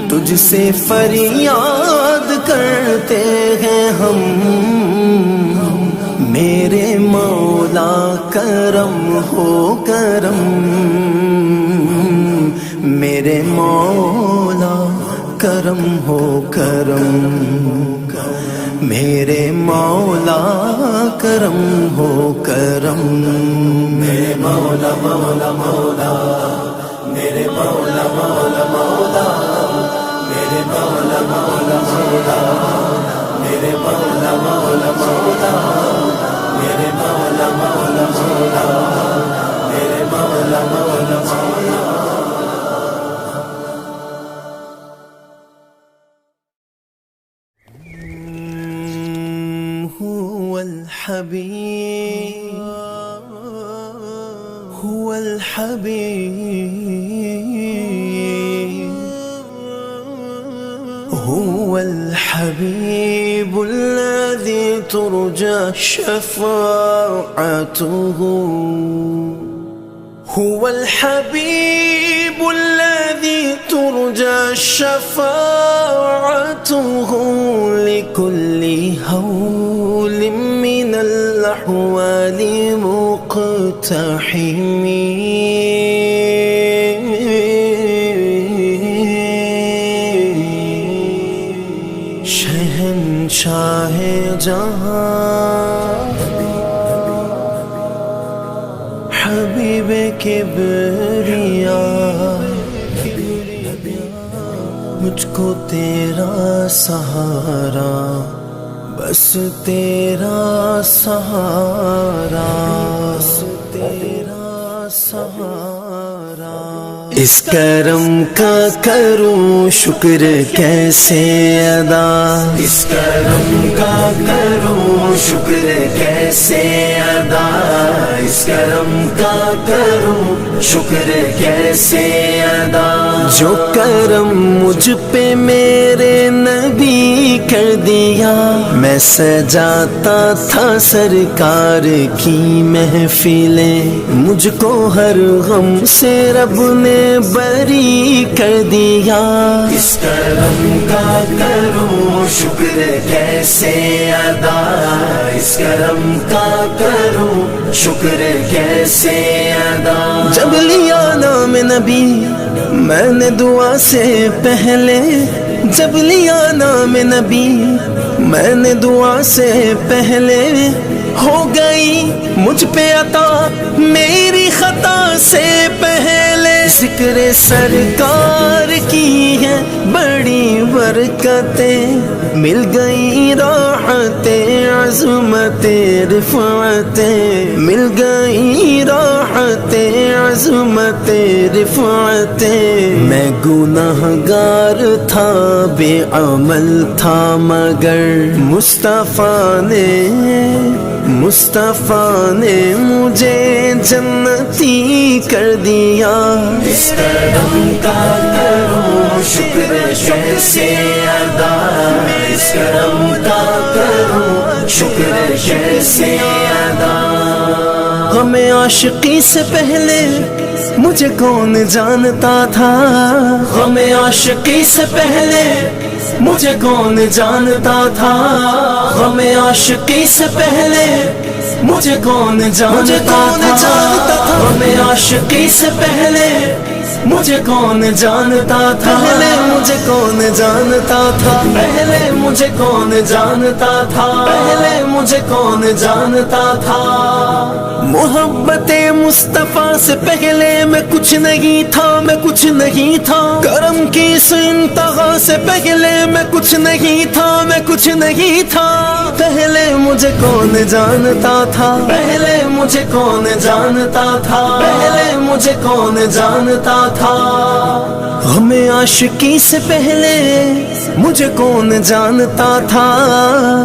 تجھ سے فریاد کرتے ہیں ہم میرے مولا کرم ہو کرم میرے مولا کرم ہو کرم میرے مولا کرم ہو کرم میرے مولا مولا مولا میرے مولا مولا مولا میرے مولا مولا مولا میرے مولا مولا مولا میرے مولا مولا مولا میرے مولا مولا مولا هو الحبيب هو الحبيب هو الحبيب الذي ترجى شفاعته هو الحبيب الذي ترجى شفاعته لكل هول من الأحوال مقتحم شہنشاہ جہاں حبیب کبریاء مجھ کو تیرا سہارا بس تیرا سہارا بس تیرا سہارا اس کرم کا کروں شکر کیسے ادا اس کرم کا کروں شکر کیسے ادا اس کرم کا کروں شکر کیسے ادا جو کرم مجھ پہ میرے نبی کر دیا میں سجاتا تھا سرکار کی محفلیں مجھ کو ہر غم سے رب نے بری کر دیا اس کرم کا کروں شکر کیسے ادا اس کرم کا کروں شکر کیسے ادا جب لیا نام نبی میں نے دعا سے پہلے جب لیا نام نبی میں نے دعا سے پہلے ہو گئی مجھ پہ عطا میری خطا سے پہلے ذکر سرکار کی ہے بڑی برکتیں مل گئی راحتیں عظمتیں رفعتیں مل گئی راحتیں عظمتیں رفعتیں میں گناہگار تھا بے عمل تھا مگر مصطفیٰ نے مجھے جنتی کر دیا اس کرم کا کروں شکر کیسے ادا اس کرم کا کروں شکر کیسے ادا غم عاشقی سے پہلے مجھے کون جانتا تھا غم عاشقی سے پہلے مجھے کون جانتا تھا غم عاشقی سے پہلے مجھے کون جانتا تھا غم عاشقی سے پہلے مجھے کون جانتا تھا پہلے مجھے کون جانتا تھا پہلے مجھے کون جانتا تھا پہلے مجھے کون جانتا تھا محبت مصطفیٰ سے پہلے میں کچھ نہیں تھا میں کچھ نہیں تھا کرم کی اس انتہا سے پہلے میں کچھ نہیں تھا میں کچھ نہیں تھا پہلے مجھے کون جانتا تھا پہلے مجھے کون جانتا تھا پہلے مجھے کون جانتا تھا ہمیں عاشقی سے پہلے مجھے کون جانتا تھا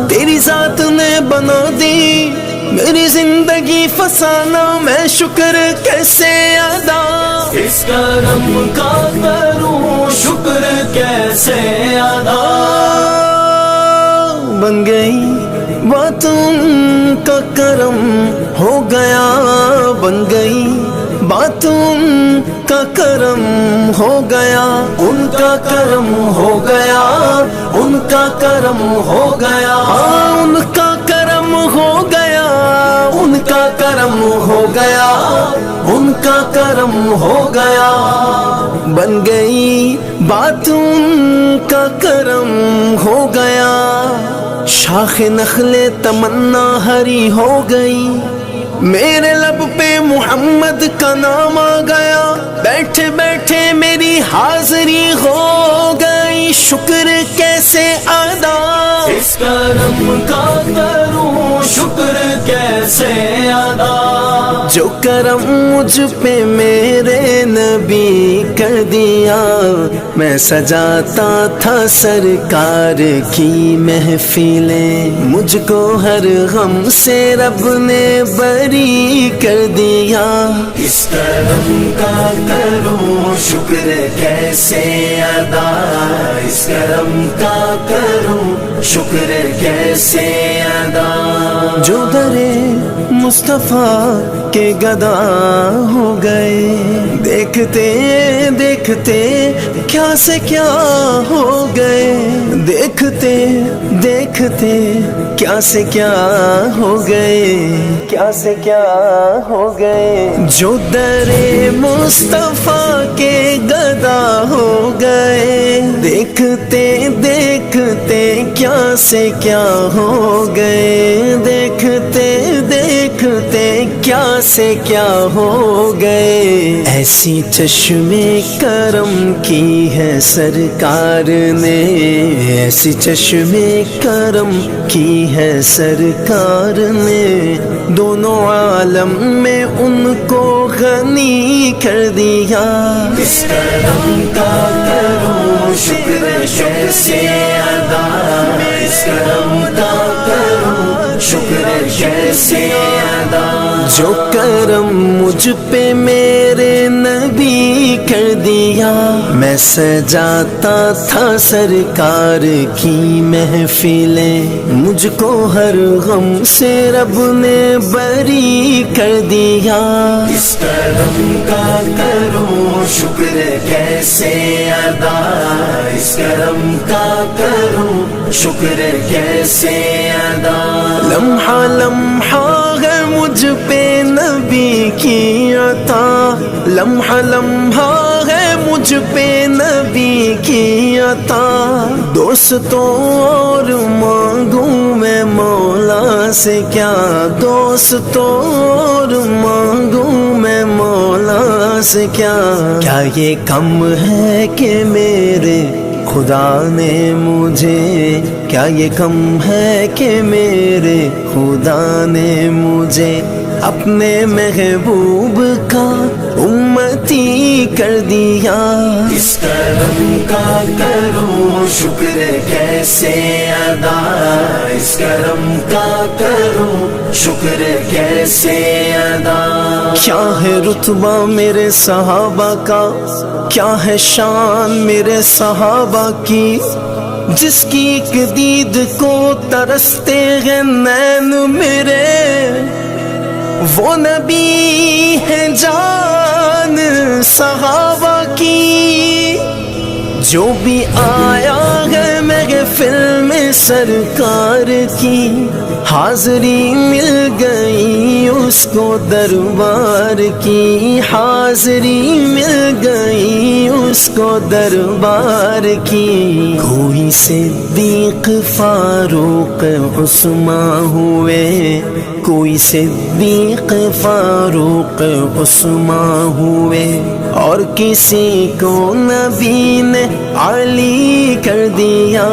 تیری ذات نے بنا دی میری زندگی فسانہ میں شکر کیسے ادا اس کرم کا کروں شکر کیسے ادا بن گئی باتوں کا کرم ہو گیا بن گئی باتوں کا کرم ہو گیا ان کا کرم ہو گیا ان کا کرم ہو گیا ان کا کرم ہو گیا ان کا کرم ہو گیا ان کا کرم ہو گیا بن گئی باتوں کا کرم ہو گیا شاخ نخل تمنا ہری ہو گئی میرے لب پہ محمد کا نام آ گیا بیٹھے بیٹھے میری حاضری ہو گئی شکر کیسے ادا اس کرم کا کروں شکر کیسے ادا جو کرم مجھ پہ میرے نبی کر دیا میں سجاتا تھا سرکار کی محفلیں مجھ کو ہر غم سے رب نے بری کر دیا اس کرم کا کروں شکر کیسے ادا اس کرم کا کروں شکر کیسے ادا جو درے مصطفیٰ کے گدا ہو گئے دیکھتے دیکھتے کیا سے کیا ہو گئے دیکھتے دیکھتے کیا سے کیا ہو گئے کیا سے کیا ہو گئے جو درے مصطفیٰ کے گدا ہو گئے دیکھتے دیکھتے کیا سے کیا ہو گئے دیکھتے دیکھتے کیا سے کیا ہو گئے ایسی چشمے کرم کی ہے سرکار نے ایسی چشمے کرم کی ہے سرکار نے دونوں عالم میں ان کو غنی کر دیا اس کرم کا کروں شکر کیسے ادا اس کرم کا کروں شکر کیسے ادا جو کرم مجھ پہ میرے نبی کر دیا میں سجاتا تھا سرکار کی محفلیں مجھ کو ہر غم سے رب نے بری کر دیا اس کرم کا کروں شکر کیسے ادا اس کرم کا کروں شکر کیسے ادا لمحہ لمحہ ہے مجھ پہ نبی کی عطا لمحہ لمحہ ہے مجھ پہ نبی کی عطا دوستوں اور مانگوں میں مولا سے کیا دوستوں اور مانگوں میں مولا سے کیا کیا یہ کم ہے کہ میرے خدا نے مجھے کیا یہ کم ہے کہ میرے خدا نے مجھے اپنے محبوب کا امتی کر دیا اس کرم کا کروں شکر کیسے ادا اس کرم کا کروں شکر کیسے ادا کیا ہے رتبہ میرے صحابہ کا کیا ہے شان میرے صحابہ کی جس کی ایک دید کو ترستے ہیں نین میرے وہ نبی ہے جان صحابہ کی جو بھی آیا ہے محفل میں سرکار کی حاضری مل گئی اس کو دربار کی حاضری مل گئی اس کو دربار کی کوئی صدیق فاروق عثمان ہوئے کوئی صدیق فاروق عثمان ہوئے اور کسی کو نبی نے علی کر دیا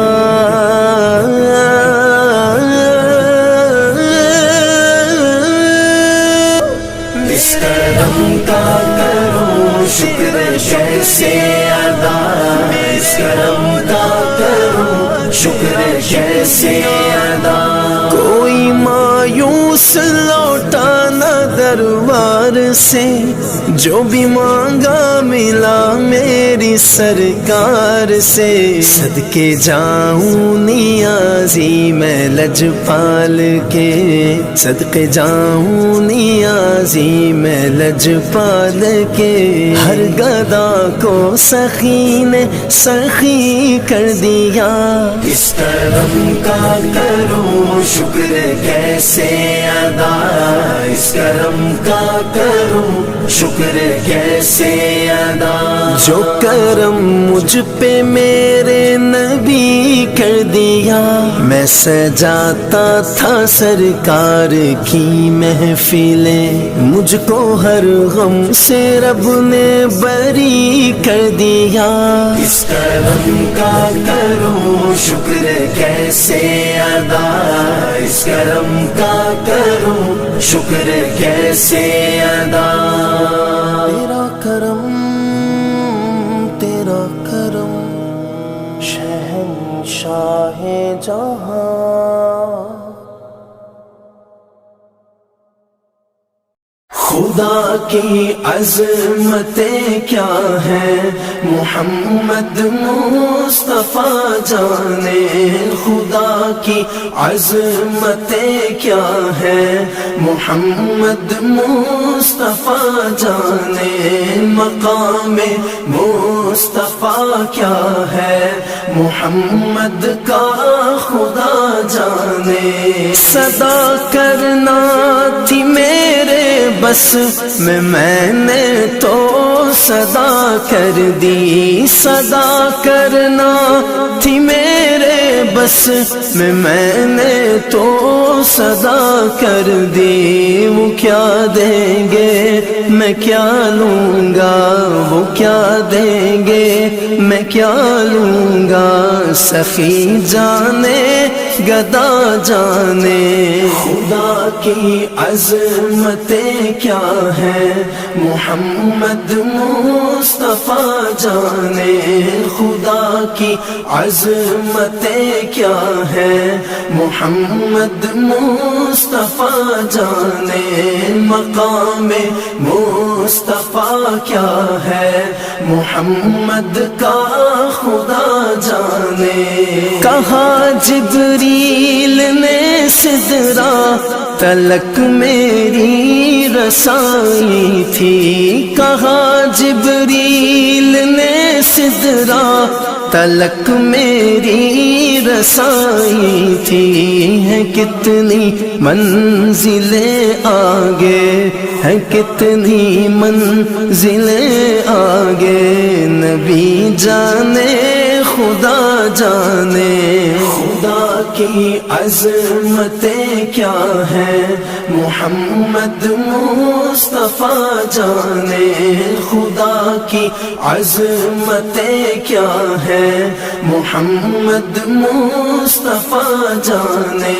اس کرم کا کروں شکر کیسے ادا اس کرم کا کروں شکر کیسے ادا کوئی مایوس لوٹا نہ دربار سے جو بھی مانگا ملا میری سرکار سے صدقے جاؤں نیازی میں لجپال کے صدقے جاؤں نیازی میں لجپال کے ہر گدا کو سخی نے سخی کر دیا اس کرم کا کروں شکر کیسے ادا اس کرم کا کروں شکر کیسے ادا جو کرم مجھ پہ میرے نبی کر دیا میں سجاتا تھا سرکار کی محفلیں مجھ کو ہر غم سے رب نے بری کر دیا اس کرم کا کروں شکر کیسے ادا اس کرم کا کروں شکر کیسے ادا تیرا کرم شہنشاہ جہاں خدا کی عظمتیں کیا ہیں محمد مصطفیٰ جانے خدا کی عظمتیں کیا ہیں محمد مصطفیٰ جانے مقام مصطفیٰ کیا ہے محمد کا خدا جانے صدا کرنا تھی میرے بس میں نے تو صدا کر دی صدا کرنا تھی میرے بس میں نے تو صدا کر دی وہ کیا دیں گے میں کیا لوں گا وہ کیا دیں گے میں کیا لوں گا سخی جانے گدا جانے خدا کی عظمتیں کیا ہے محمد مصطفیٰ جانے خدا کی عظمتیں کیا ہے محمد مصطفیٰ جانے مقام مصطفیٰ کیا ہے محمد کا خدا جانے کہا جبریل نے سدرا تلک میری رسائی تھی کہا جبریل نے سدرا تلک میری رسائی تھی ہے کتنی منزلیں آگے ہے کتنی منزلیں آگے نبی جانے خدا جانے خدا کی عظمتیں کیا ہے محمد مصطفیٰ جانے خدا کی عظمتیں کیا ہے محمد مصطفیٰ جانے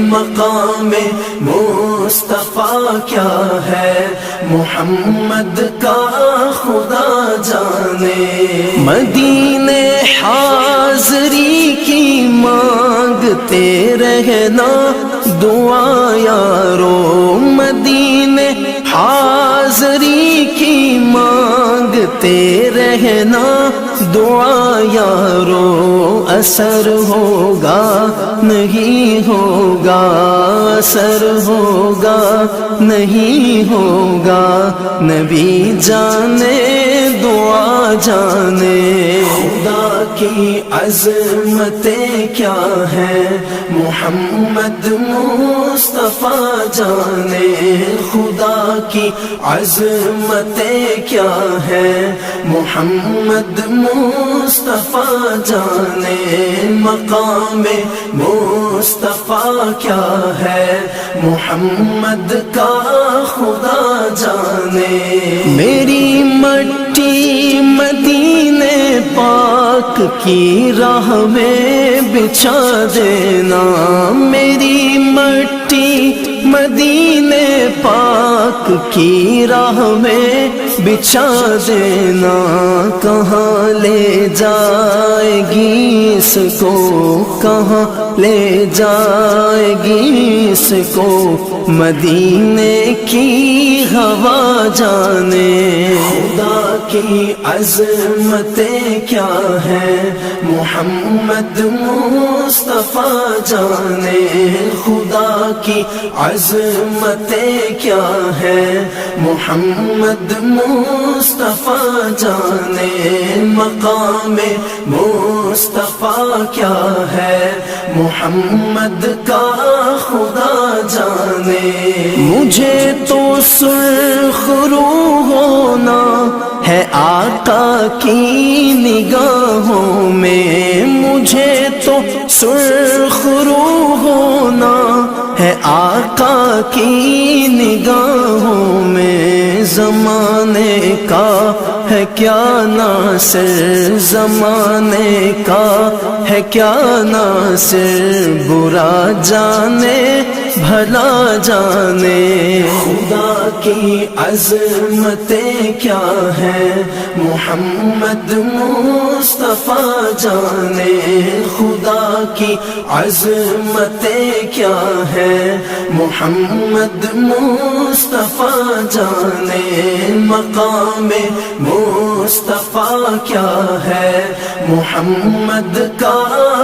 مقام مصطفیٰ کیا ہے محمد کا خدا جانے مدینے حاضری کی مانگتے رہنا دعا یارو مدینے حاضری کی مانگتے رہنا دعا یارو اثر ہوگا نہیں ہوگا اثر ہوگا نہیں ہوگا نبی جانے دعا جانے خدا کی عظمتیں کیا ہے محمد مصطفیٰ جانے خدا کی عظمتیں کیا ہے محمد مصطفیٰ جانے مقام مصطفیٰ کیا ہے محمد کا خدا جانے میری مٹی مدینے پاک کی راہ میں بچھا دینا میری مٹی مدینے پاک کی راہ میں بچھا دینا کہاں لے جائے گی اس کو کہاں لے جائے گی اس کو مدینے کی ہوا جانے خدا کی عظمتیں کیا ہے محمد مصطفیٰ جانے خدا کی عظمتیں کیا ہے محمد مصطفیٰ جانے مقام مصطفیٰ کیا ہے محمد کا خدا جانے مجھے تو سرخ روح ہونا ہے آقا کی نگاہوں میں مجھے تو سرخ روح ہونا ہے آقا کی نگاہوں میں زمانے کا ہے کیا ناصر زمانے کا ہے کیا ناصر برا جانے بھلا جانے خدا کی عظمتیں کیا ہے محمد مصطفیٰ جانے خدا کی عظمتیں کیا ہے محمد مصطفیٰ جانے مقام مصطفیٰ کیا ہے محمد کا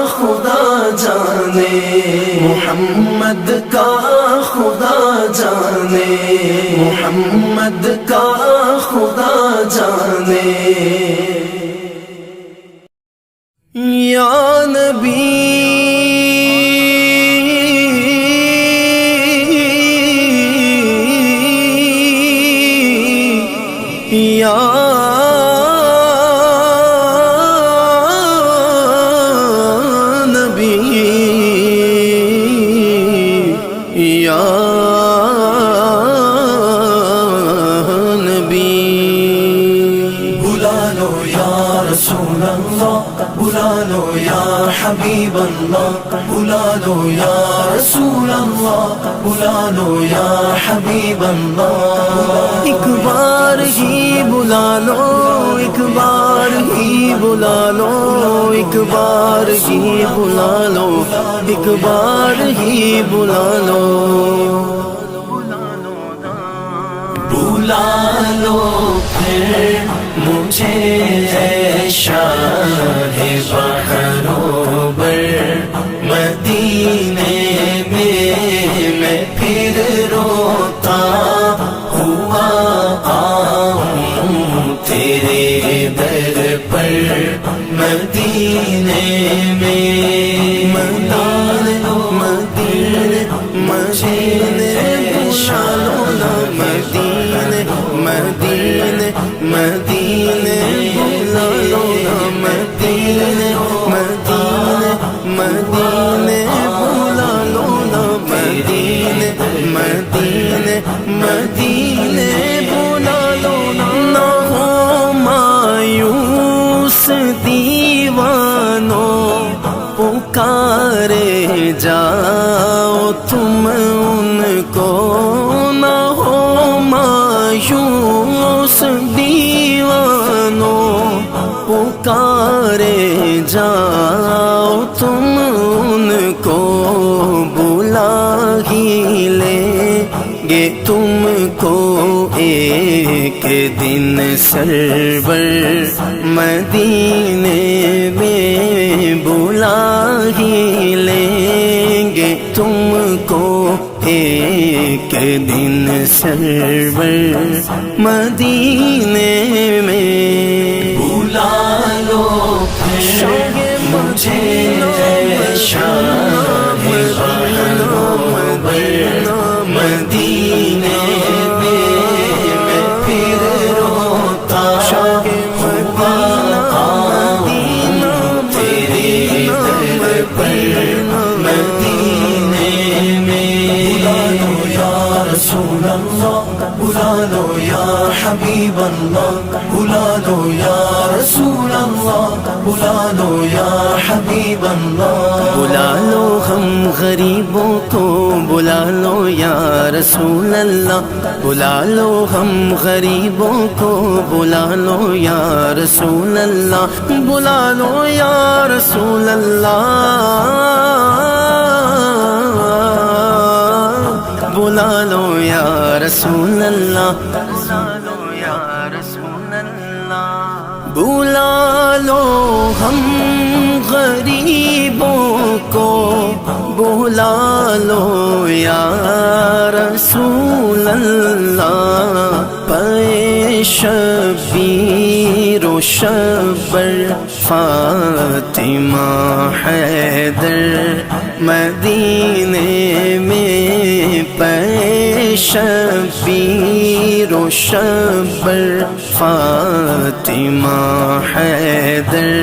خدا جانے محمد کا خدا جانے محمد کا خدا جانے یا نبی یا نبی یا نبی بلا لو یا رسول اللہ بلا لو یا حبیب اللہ بلا لو یا رسول اللہ بلا لو یا حبیب اللہ ایک بار ہی بلا لو ایک بار ہی بلا لو ایک بار ہی بلا لو ایک بار ہی بلا لو بلا لو پھر مجھے اے شاہ بحروں بر مدینے میں پھر روتا ہوا آؤں تیرے در پر مدینے میں مدینے شالو نا مدینے مدینے مدینے بلا لو نا مدینے مدینے مدینے بلا لو نا مدینے مدینے مدینے بلا لو نا ہو مایوس دیوانوں پکارے جاؤ تم ان کو نہ ہو مایوس دیوانوں پکارے جاؤ تم ان کو بلا ہی لیں گے تم کو ایک دن سرور مدینے میں بلا ہی لیں گے تم کو ایک دن سرور مدینے میں بلا لو پھر مجھے اے شاہ بحروں بر مدینے میں پھر روتا ہوا آؤں تیرے در پر مدینے میں بلا لو یا رسول اللہ بلا لو یا حبیب اللہ بلا لو یا رسول اللہ بلا لو یا حبیب اللہ بلا لو ہم غریبوں کو بلا لو یا رسول اللہ بلا لو ہم غریبوں کو بلا لو یا رسول اللہ بلا لو یا رسول اللہ بلا لو یا رسول اللہ بلا لو ہم غریبوں کو بلا لو یا رسول اللہ پے شبیر و شبر فاطمہ حیدر مدینے میں پے شبیر و شبر فاطمہ حیدر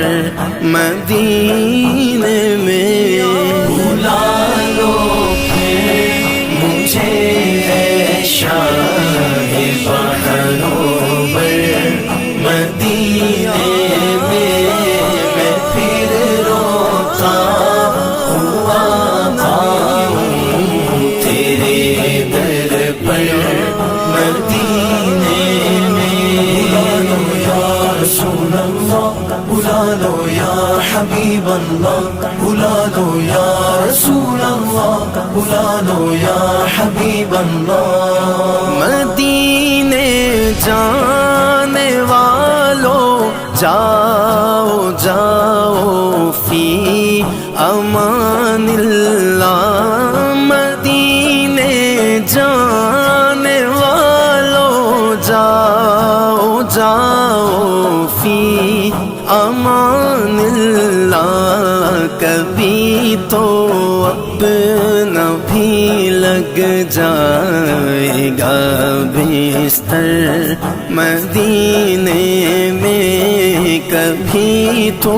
مدینے میں بلا لو پھر مجھے اے شاہ بحروں بر مدینے میں پھر روتا ہوا آؤں تیرے در پر مدینے میں بلا لو یا رسول اللہ بلا لو یا حبیب اللہ بلا لو یا رسول اللہ بلا لو یا حبیب اللہ مدینے جانے والوں جاؤ جاؤ فی امان اللہ مدینے جانے والوں جاؤ جاؤ فی امان اللہ کبھی تو اپنا بھی لگ جائے گا بستر مدینے میں کبھی تو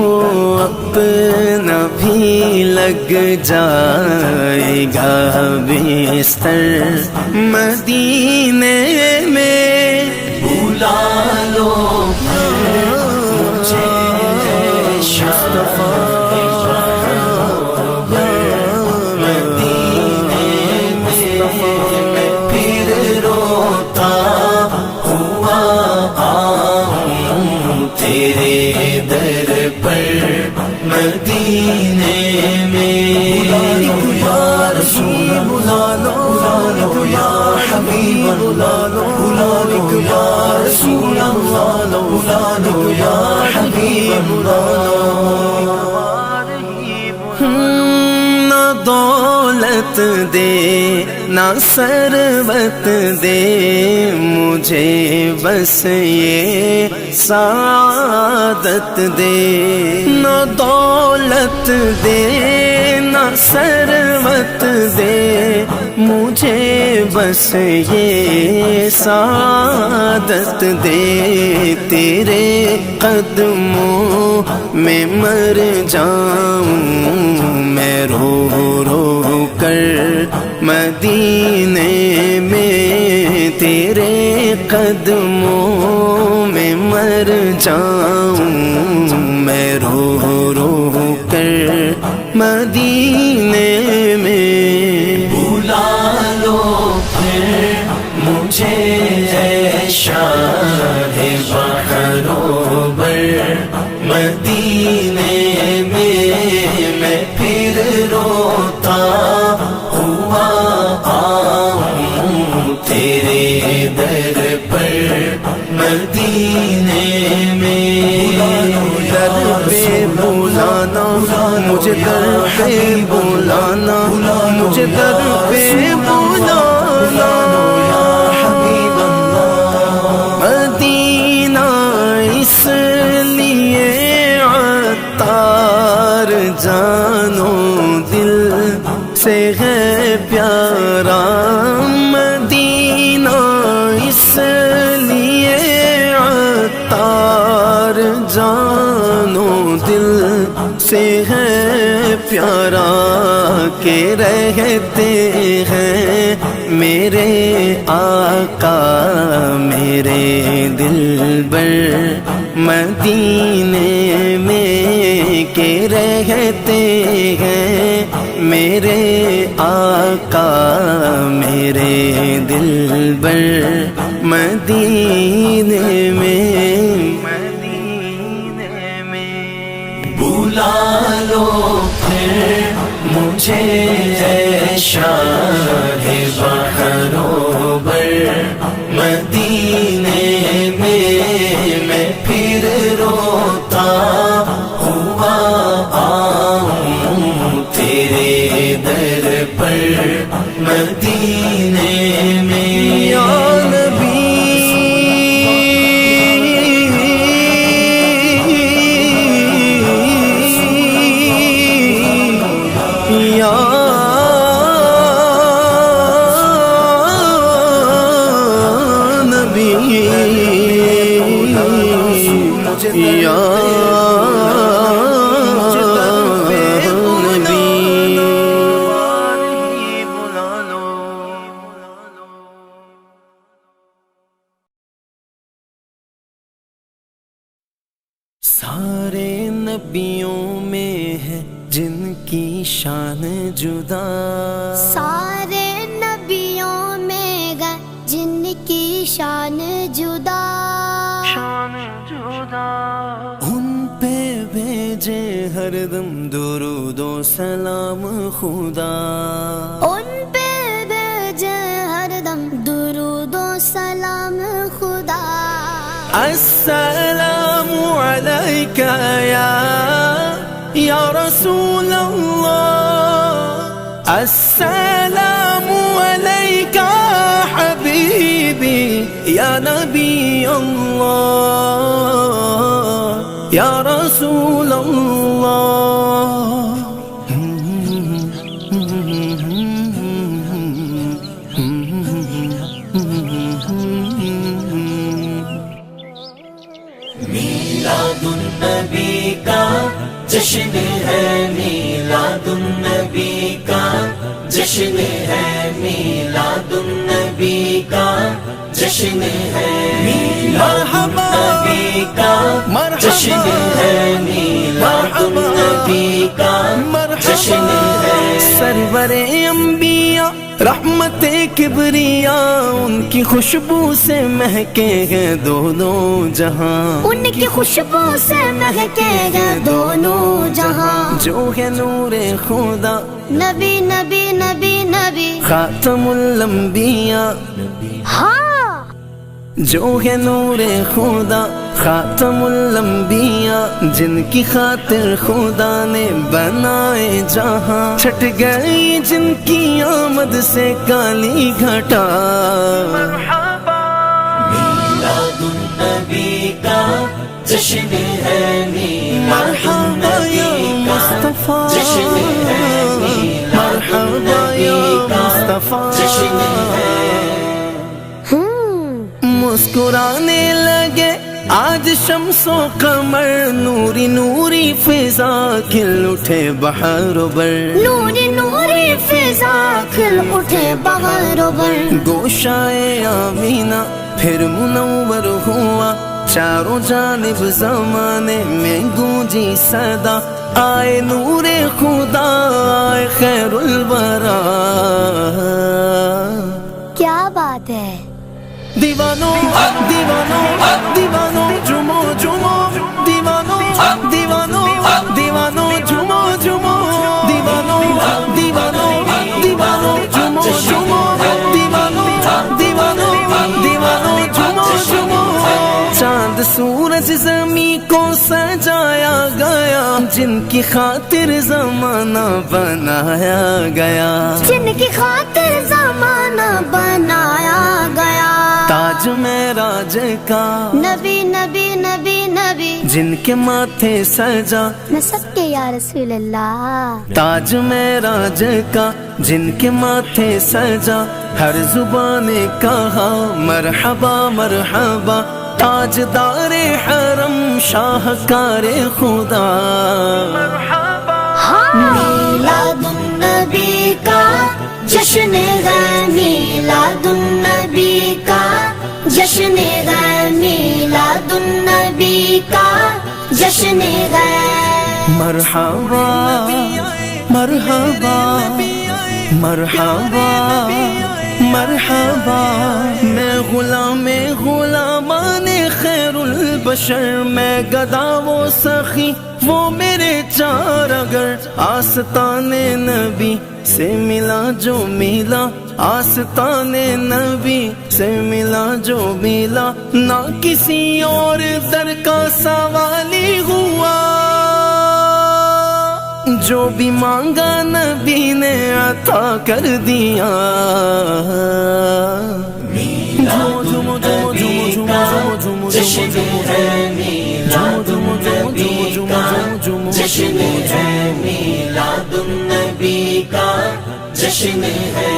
اپنا بھی لگ جائے گا بستر مدینے میں بلا لو مجھے در پر مدینے میں یا رسول اللہ بلا لو یا حبیب اللہ بلا لو یا رسول اللہ بلا لو یا حبیب اللہ. نہ دولت دے نہ ثروت دے مجھے بس یہ سعادت دے. نہ دولت دے نہ ثروت دے مجھے بس یہ سعادت دے. تیرے قدموں میں مر جاؤں میں رو رو کر مدینے میں. تیرے قدموں میں مر جاؤں میں رو رو کر مدینے میں. بلا لو پھر مجھے اے شاہ بحر و بر مدینے میں پھر روتا ہوا آؤں تیرے در پر مدینے میں. در پہ بلانا مجھے در پہ بلانا مجھے در پہ بلانا مدینہ اس لیے عطار جانو دل سے ہے پیارا. مدینہ اس لیے عطار جانو دل سے ہے پیارا کہ رہتے ہیں میرے آقا میرے دلبر مدینے میں. کہ رہتے ہیں میرے آقا میرے دلبر مدینے میں. بلا لو پھر مجھے اے شاہ بحر و بر مدینے میں پھر روتا ہوا آؤں تیرے در پر مدینے میں. یا نبی یا نبی یا سارے نبیوں میں ہے جن کی شان جدا. سارے نبیوں میں گئے جن کی شان جدا. ان پہ بھیجے ہر دم درود و سلام خدا. ان پہ بھیجے ہر دم درود و سلام خدا. السلام علیک یا رسول اللہ. السلام علیک حبیبی یا نبی اللہ یا رسول اللہ. میلاد النبی کا جشن ہے میلاد النبی کا جشن ہے میلاد النبی کا جشن ہے میلاد النبی کا جشن ہے میلاد النبی کا جشن ہے. سرور انبیاء رحمت کبریا ان کی خوشبو سے مہکے گئے دونوں جہاں، ان کی خوشبو سے مہکے گئے دونوں جہاں، جو ہے نور خدا نبی نبی نبی نبی، خاتم الانبیاء، ہاں جو ہے نور خدا خاتم الانبیاء، جن کی خاطر خدا نے بنائے جہاں، چھٹ گئی جن کی آمد سے کالی گھٹا، میلاد النبی کا جشن ہے، مرحبا یا مصطفیٰ، مرحبا یا مصطفیٰ، مسکرانے لگے آج شمس و قمر، نوری نوری فضا کھل اٹھے بہار و بر، نوری نوری فضا کھل اٹھے بہار و بر، گوشائے آمینہ پھر منور ہوا، چاروں جانب زمانے میں گونجی صدا، آئے نور خدا آئے خیر الورا، کیا بات ہے، دیوانوں دیوانوں دیوانوں جمو جمو، دیوانوں دیوانوں دیوانوں جمو جمو، دیوانوں دیوانوں دیوانوں جمو جمو، دیوانوں دیوانوں دیوانوں جمو جمو، چاند سورج زمین کو سجایا گیا، جن کی خاطر زمانہ بنایا گیا، جن کی خاطر زمانہ بنایا گیا، تاج معراج کا نبی نبی نبی نبی، جن کے ماتھے سجا، نسب کے یا رسول اللہ، تاج معراج کا جن کے ماتھے سجا، ہر زبان نے کہا مرحبا مرحبا، تاجدار حرم شاہکار خدا، میلاد النبی کا جشن ہے، میلاد النبی کا جشن ہے، میلاد النبی کا جشن ہے، مرحبا مرحبا مرحبا مرحبا، میں غلام غلامان خیر البشر، میں گدا وہ سخی وہ میرے چار، اگر آستان نبی سے ملا جو ملا، آستان نبی سے ملا جو ملا، نہ کسی اور در کا سوالی ہوا، جو بھی مانگا نبی نے عطا کر دیا، جھومو جھومو جھومو جھومو جھومو جشن ہے، میلاد النبی کا جشن ہے، میلاد النبی کا جشن ہے،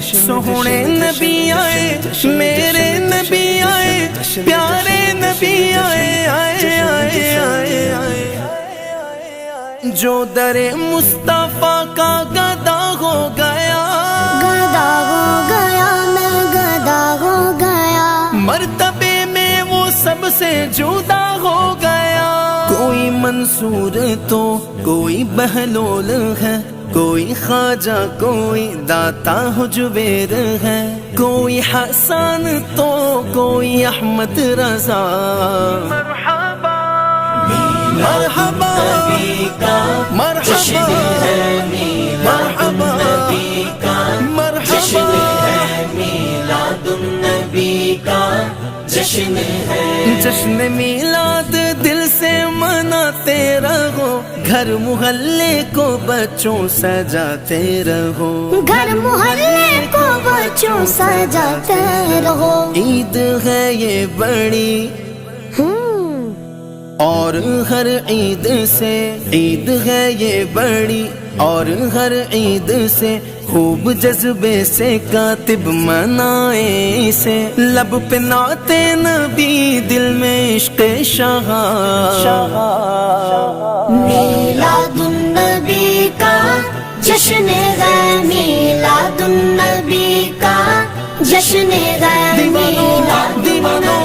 سوہنے نبی آئے میرے نبی آئے، پیارے نبی آئے آئے آئے آئے آئے، جو در مصطفیٰ کا گدا ہو گیا، گدا ہو گیا، میں گدا ہو گیا، مرتبے میں وہ سب سے جدا ہو گیا، کوئی منصور تو کوئی بہلول ہے، کوئی خواجہ کوئی داتا حجبیر ہے، کوئی حسن تو کوئی احمد رضا، مرحبا مرحبا جشن ہے، مرحبا النبی کا جشن ہے، میلاد النبی کا جشن ہے، جشن میلاد دل سے مناتے رہو، گھر محلے کو بچوں سجاتے رہو، گھر محلے کو بچوں سجاتے رہو، عید ہے یہ بڑی اور ہر عید سے، عید ہے یہ بڑی اور ہر عید سے، خوب جذبے سے کاتب منائے اسے، لب پہ نعت نبی دل میں عشق شاہ، میلاد النبی کا جشن ہے، میلاد النبی کا جشن ہے، میلاد دیوانوں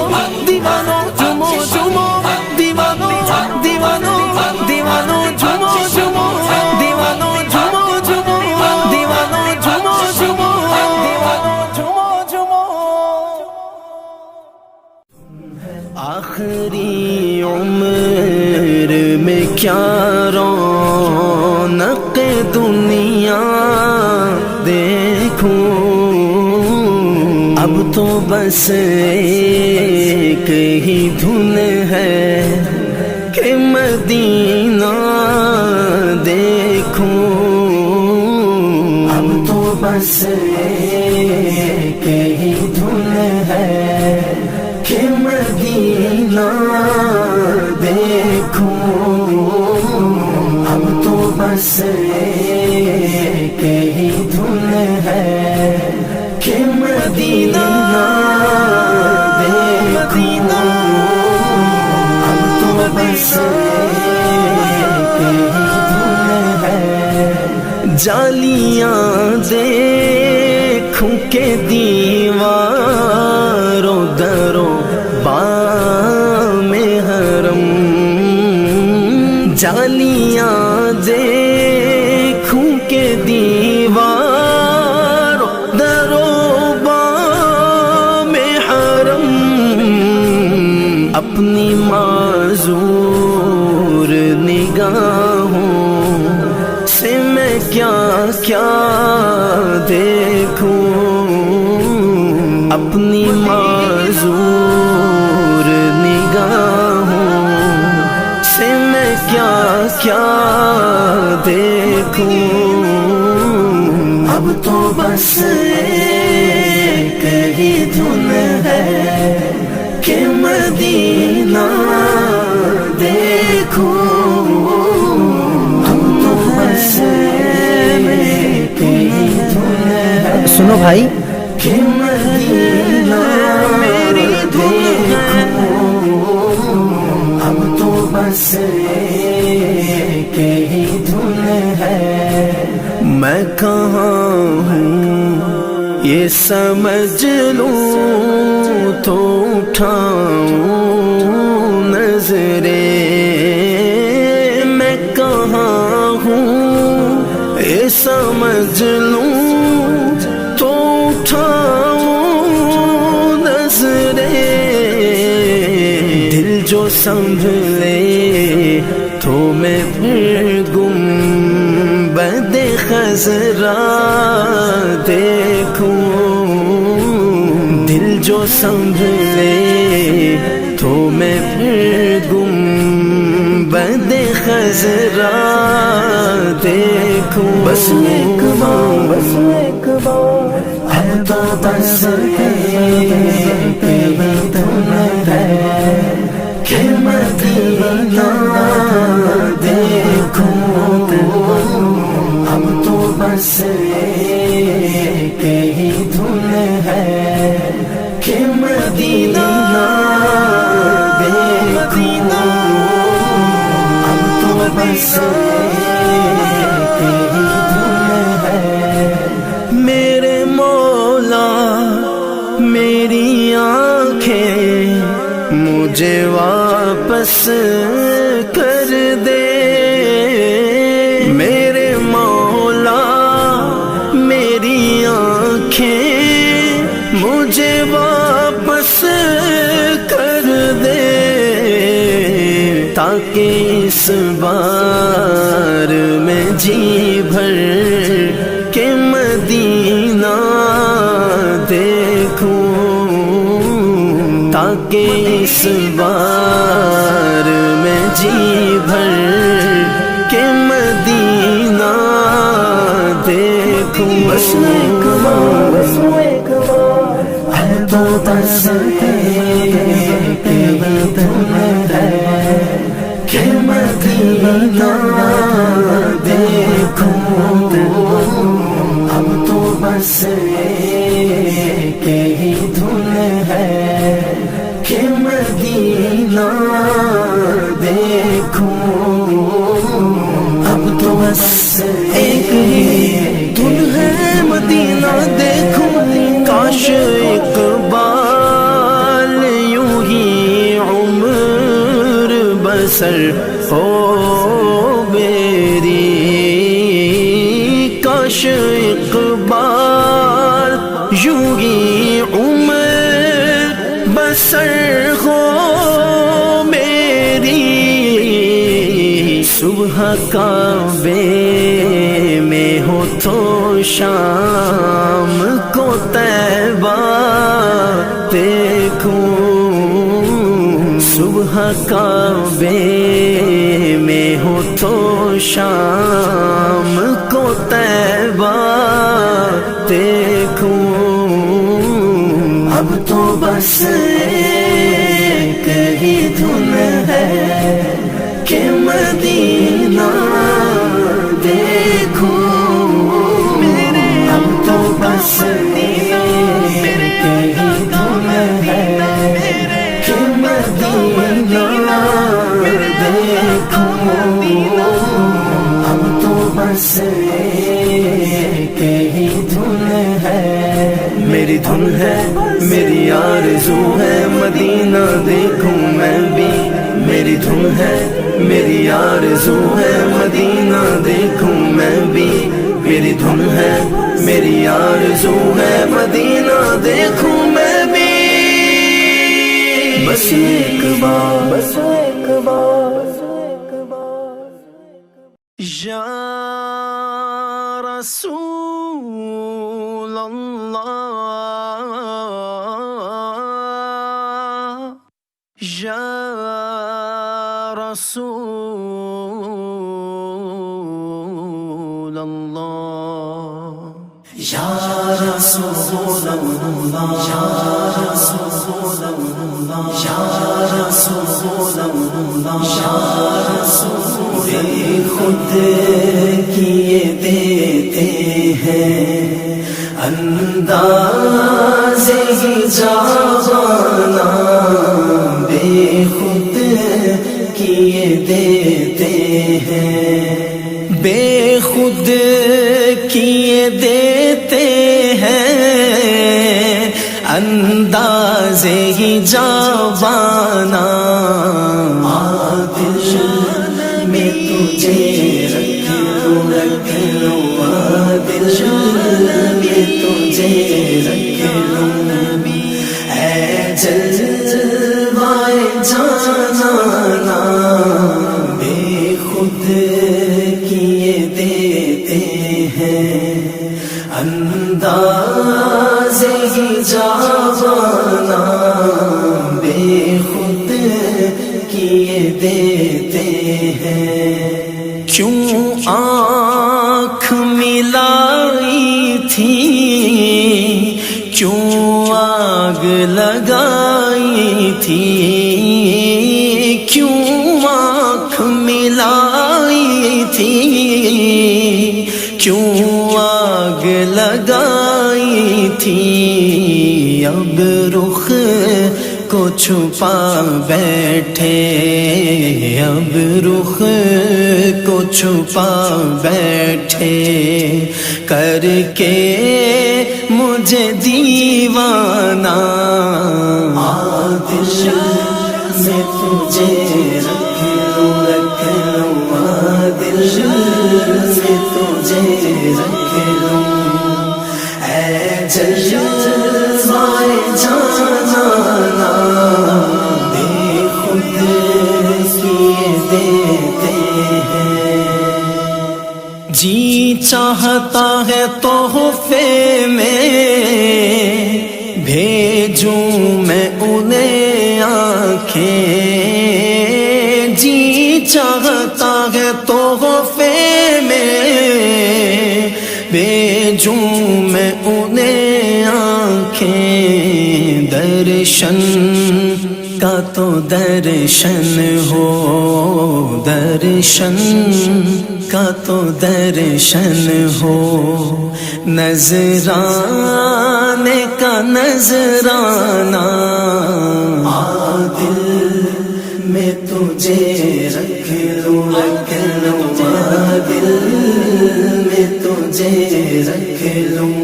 دیوانوں جمو جمو، دیوانوں دیوانوں دیوانوں جمو جمو، دیوانوں جمو جمو، دیوانوں جمو جمو، کیا رونق دنیا دیکھوں، اب تو بس ایک ہی دھن ہے کہ مدینہ دیکھوں، اب تو بس ایک ہی دھن ہے کہ مدینہ دیکھوں، اب تو بس ایک ہی دھن ہے کہ مدینہ دیکھوں، اب تو بس ایک ہی دھن ہے، جالیاں دیکھوں کہ دیواروں دروں بام حرم، جالیاں دیکھوں کہ دیواروں دروں بام حرم، اپنی معذور نگاہوں سے میں کیا کیا دیکھوں، اپنی معذور نگاہوں سے میں کیا کیا دیکھوں، اب تو بس ایک ہی دھن ہے کہ مدینہ دیکھوں، اب تو بس ایک ہی دھن ہے، سنو بھائی، کہ مدینہ میری دیکھوں، اب تو بس ایک ہی دھن ہے، میں کہاں ہوں یہ سمجھ لوں تو اٹھاؤں نظریں، میں کہاں ہوں یہ سمجھ لوں تو اٹھاؤں نظریں، دل جو سنبھلے تو میں پھر گنبد خضرا دیکھوں، دل جو سنبھلے تو میں پھر گنبد خضرا دیکھوں، بس ایک بار، بس ایک بار، اب تو بس ایک ہی دھن ہے کہ مدینہ دیکھوں، اب تو بس ایک ہی دھن ہے کہ مدینہ دیکھوں، اب تو بس ایک ہی دھن ہے، میرے مولا میری آنکھیں مجھے واپس کر دے، میرے مولا میری آنکھیں مجھے واپس کر دے، تاکہ اس بار میں جی بھر کے مدینہ دیکھوں، تاکہ اس بار میں جی بھر کے مدینہ دیکھوں، بس ایک بار، بس ایک بار، اب تو بس ایک ہی دھن ہے کہ مدینہ دیکھوں، اب تو بس ایک ہی دھن ہے کہ مدینہ دیکھوں، اب تو بس ایک ہی دھن ہے مدینہ دیکھوں، کاش اقبال یوں ہی عمر بسر ہو میری، کاش اقبال یوں ہی عمر بسر ہو میری، صبح کعبے میں ہو تو شام کو طیبہ دیکھوں، صبح کعبے میں ہو تو شام کو طیبہ دیکھوں، اب تو بس ایک ہی دھن ہے کہ مدینہ دیکھوں، اب تو بس ایک ہی دھن ہے کہ مدینہ دیکھوں، اب تو بس ایک ہی دھن ہے، میری دھن ہے میری آرزو ہے مدینہ دیکھوں میں بھی، میری دھن ہے میری آرزو ہے مدینہ دیکھوں میں بھی، میری دھن ہے میری آرزو ہے مدینہ دیکھوں میں بھی، بس ایک بار بس ایک بار یا رسول اللہ یا رسول اللہ یا رسول اللہ یا رسول اللہ یا رسول اللہ یا رسول اللہ، خود کیے دیتے ہیں انداز ہی جاوانا، بے خود کیے دیتے ہیں، بے خود کیے دیتے ہیں انداز ہی جاوانا، دل میں تجھے رکھ لوں دل میں تجھے رکھ لوں، اے جلوائے جانانا، بے خود کیے دیتے ہیں انداز ہی جاوانا، بے خود کیے دیتے ہیں، کیوں آنکھ ملائی تھی کیوں آگ لگائی تھی، کیوں آنکھ ملائی تھی کیوں آگ لگائی تھی، اب رخ کو چھپا بیٹھے، اب رخ کو چھپا بیٹھے، کر کے مجھے دیوانہ، دل میں تجھے رکھ لوں دل میں تجھے رکھ لوں، اے جلوائے جانانا، بے خود کیے دیتے ہیں، جی چاہتا ہے تحفے میں بھیجوں میں انہیں آنکھیں، جی چاہتا ہے تحفے میں بھیجوں میں انہیں آنکھیں، درشن کا تو درشن ہو، درشن کا تو درشن ہو، نذرانے کا نذرانہ، دل میں تجھے رکھ لوں دل میں تجھے رکھ لوں،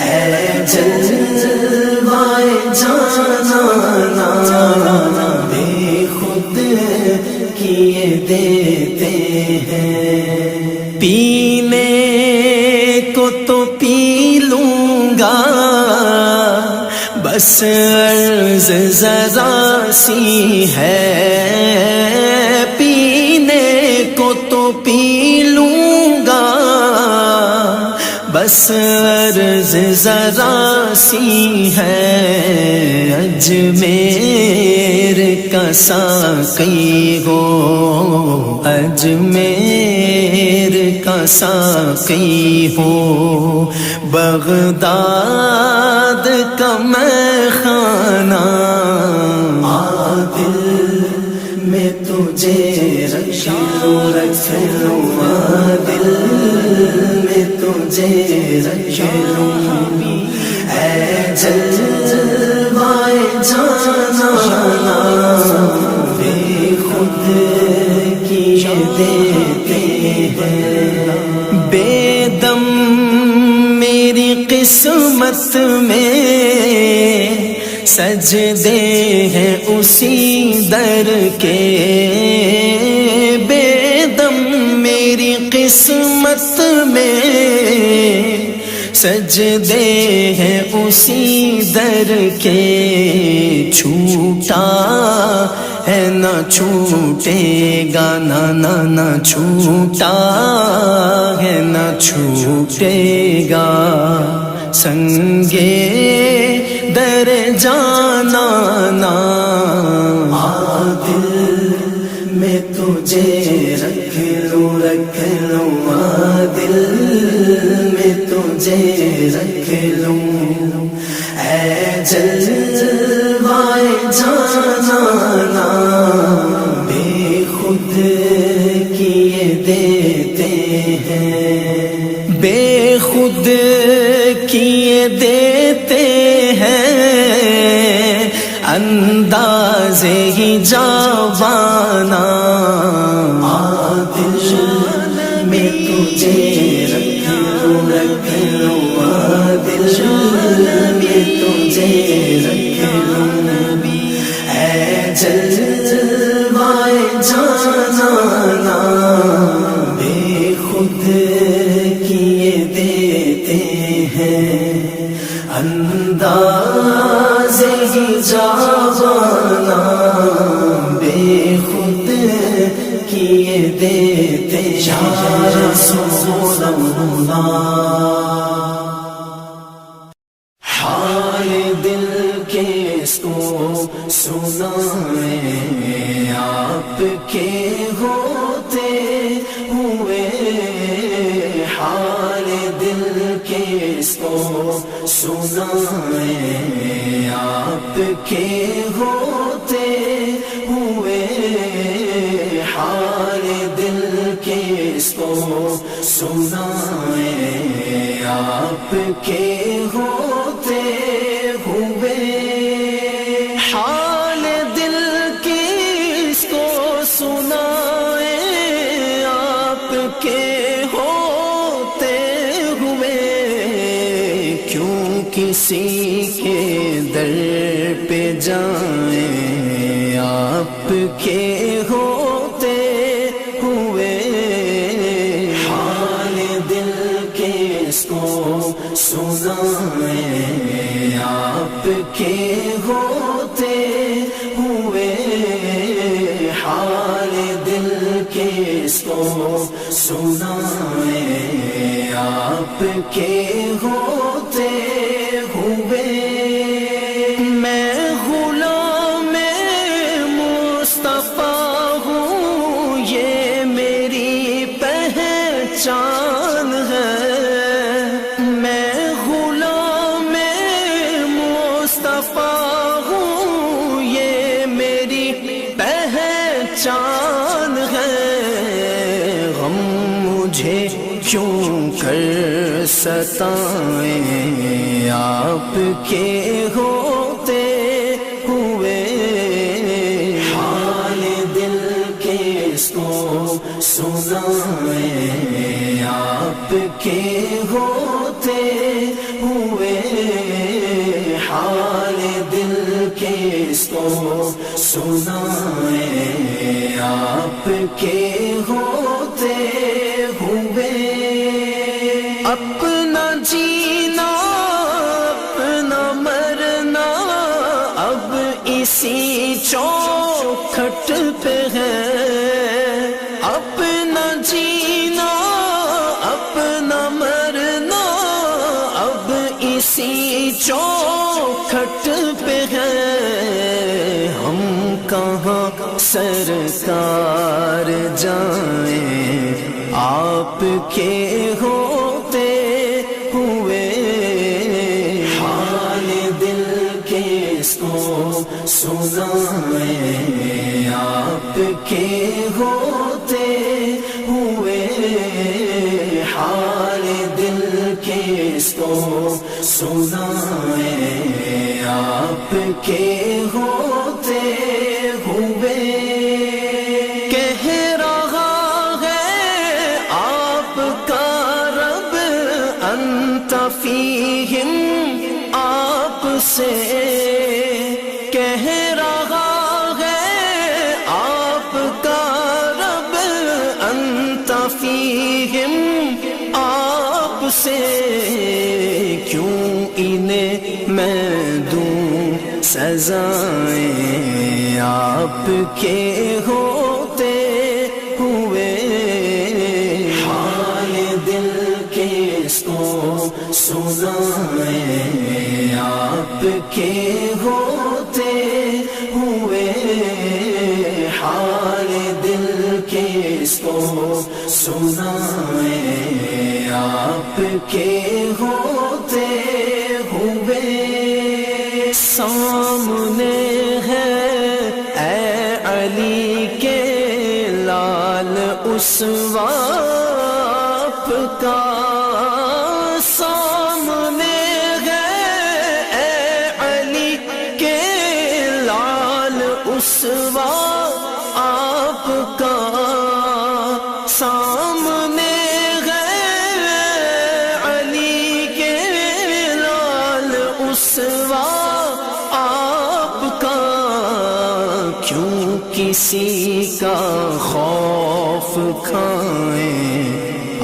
اے جلوائے جانانا، بے خود کیے دیتے ہیں، پینے کو تو پی لوں گا بس عرض ذرا سی ہے، پینے کو تو پی لوں گا، بس عرض ذرا سی ہے، اجمیر کا ساقی ہو، اجمیر کا ساقی ہو، بغداد کا میخانہ، دل میں تجھے رکھ لوں دل میں تجھے رکھ لوں، اے جلوائے جانا بے خود کیے دیتے ہیں، بے دم میری قسمت میں سجدے ہیں اسی در کے، بے دم میری قسمت میں سجدے ہیں اسی در کے، چھوٹا ہے نہ چھوٹے گا، نہ چھوٹا ہے نہ چھوٹے گا، سنگے در جانا نا، دل میں تجھے رکھ لوں دل میں تجھے رکھ لوں، اے جلوائے جانا بے خود کیے دیتے ہیں، بے خود کیے دیتے ہیں، انداز ہی جاوانا، دل میں تجھے رکھ لوں دل میں تجھے رکھ لوں، اے جلوائے جانا بے خود کیے دیتے ہیں، انداز ہی جاوانا بے خود کیے دیتے ہیں، یا رسول اللہ حال دل کے کو سنائیں، آپ کے ہوتے ہوئے حال دل کے کو سنائیں، آپ کے ہوتے ہوئے حال دل کے کو سنائیں، آپ کے ہوتے ہوئے حال دل کس کو سنائیں، آپ کے ہوتے ہوئے، کیوں کسی کے در پہ جائیں، آپ کے ہوتے ہوئے حال دل کس کو سنائیں، آپ کے ہوتے ہوئے حال دل کس کو سنائیں، آپ کے ہوتے ہوئے میں غلام مصطفیٰ ہوں، یہ میری پہچان ہے، میں غلام مصطفیٰ ہوں، یہ میری پہچان ہے، غم مجھے کیوں کر ستائیں، آپ کے ہوتے ہوئے حال دل کس کو سنائیں، آپ کے ہوتے ہوئے حال دل کس کو سنائیں، آپ کے ہوتے ہوئے اپنا جینا اپنا مرنا اب اسی چوکھٹ پہ ہے، اپنا پکار جائیں آپ کے ہوتے ہوئے، حال دل کس کو سنائیں آپ کے ہوتے ہوئے، حال دل کس کو سنائیں آپ کے ہوتے ہوئے، کہہ رہا ہے آپ کا رب انت فیہم آپ سے، کہہ رہا ہے آپ کا رب انت فیہم آپ سے، کیوں انہیں میں دوں سزائیں آپ کے ہوتے ہوئے، حال دل کس کو سنائیں آپ کے ہوتے ہوئے، حال دل کس کو سنائیں آپ کے ہوتے ہوئے، سامنے ہے اے علی کے لال اسوہ آپ کا، سامنے ہے اے علی کے لال اسوہ آپ کا، سامنے ہے علی کے لال اسوہ آپ کا، کیوں کسی کا خوف کھائیں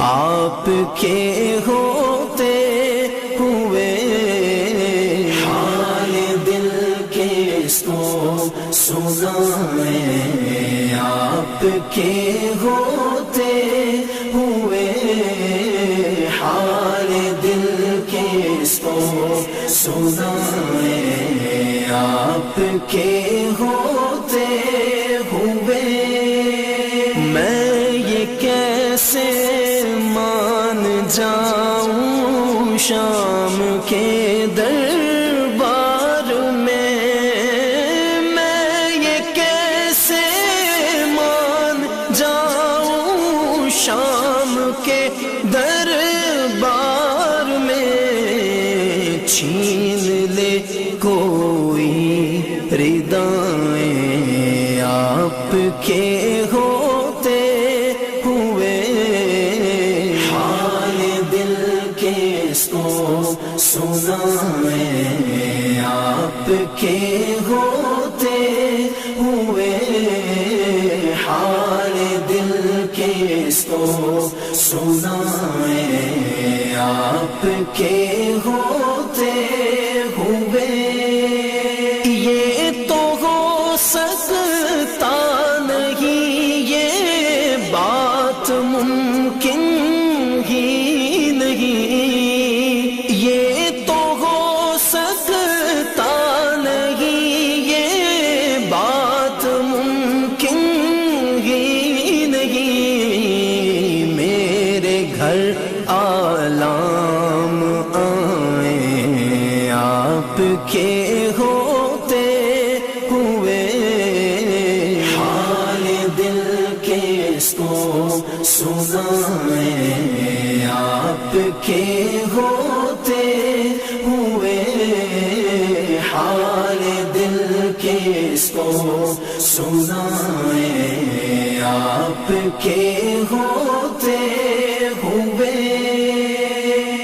آپ کے ہوتے ہوئے، حال دل کس کو سنائیں آپ کے ہوتے ہوئے، حال دل کس کو سنائیں آپ کے ہوتے ہوئے، میں یہ کیسے مان جاؤں شام کے دربار میں، میں یہ کیسے مان جاؤں شام کے دربار میں، چھین لے کوئی ردائیں آپ کے ہوتے ہوئے، حال دل کس کو سنائیں آپ کے ہوتے ہوئے، حال دل کس کو سنائیں آپ کے ہوتے ہوئے، یہ تو ہو سکتا نہیں یہ بات ممکن ہی نہیں، یہ تو ہو سکتا نہیں یہ بات ممکن ہی نہیں، میرے گھر آلام آئیں آپ کے ہوتے ہوئے، حال دل کس کو سنائیں آپ کے ہوتے ہوئے، حال دل کس کو سنائیں آپ کے ہوتے ہوئے،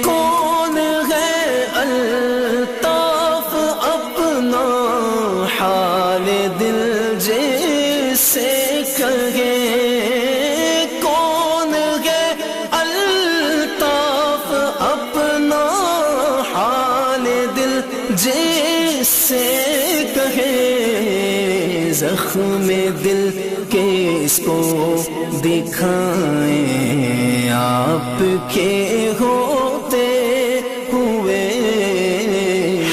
کون ہے الطاف اپنا حال دل جیسے کہے، کون ہے الطاف اپنا حال دل جیسے کہے، زخم دل کس کو دکھائیں آپ کے ہوتے ہوئے،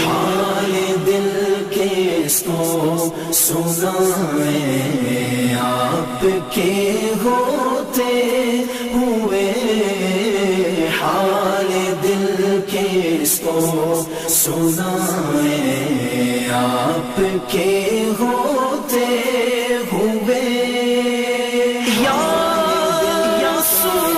حال دل کس کو سنائیں آپ سنائیں آپ کے ہوتے ہوئے یا رسول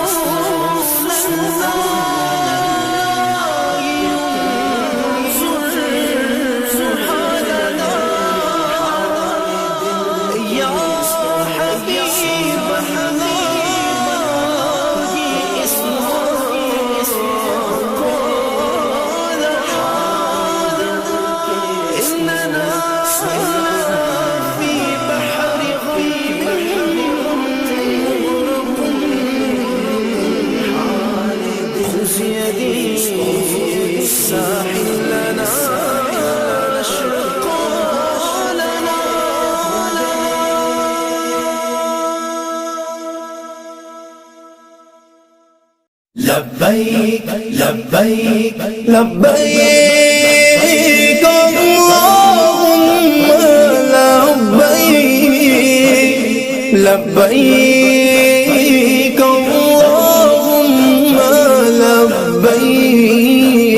لبیک لبیک لبیک اللہم لبیک لبیک اللہم لبیک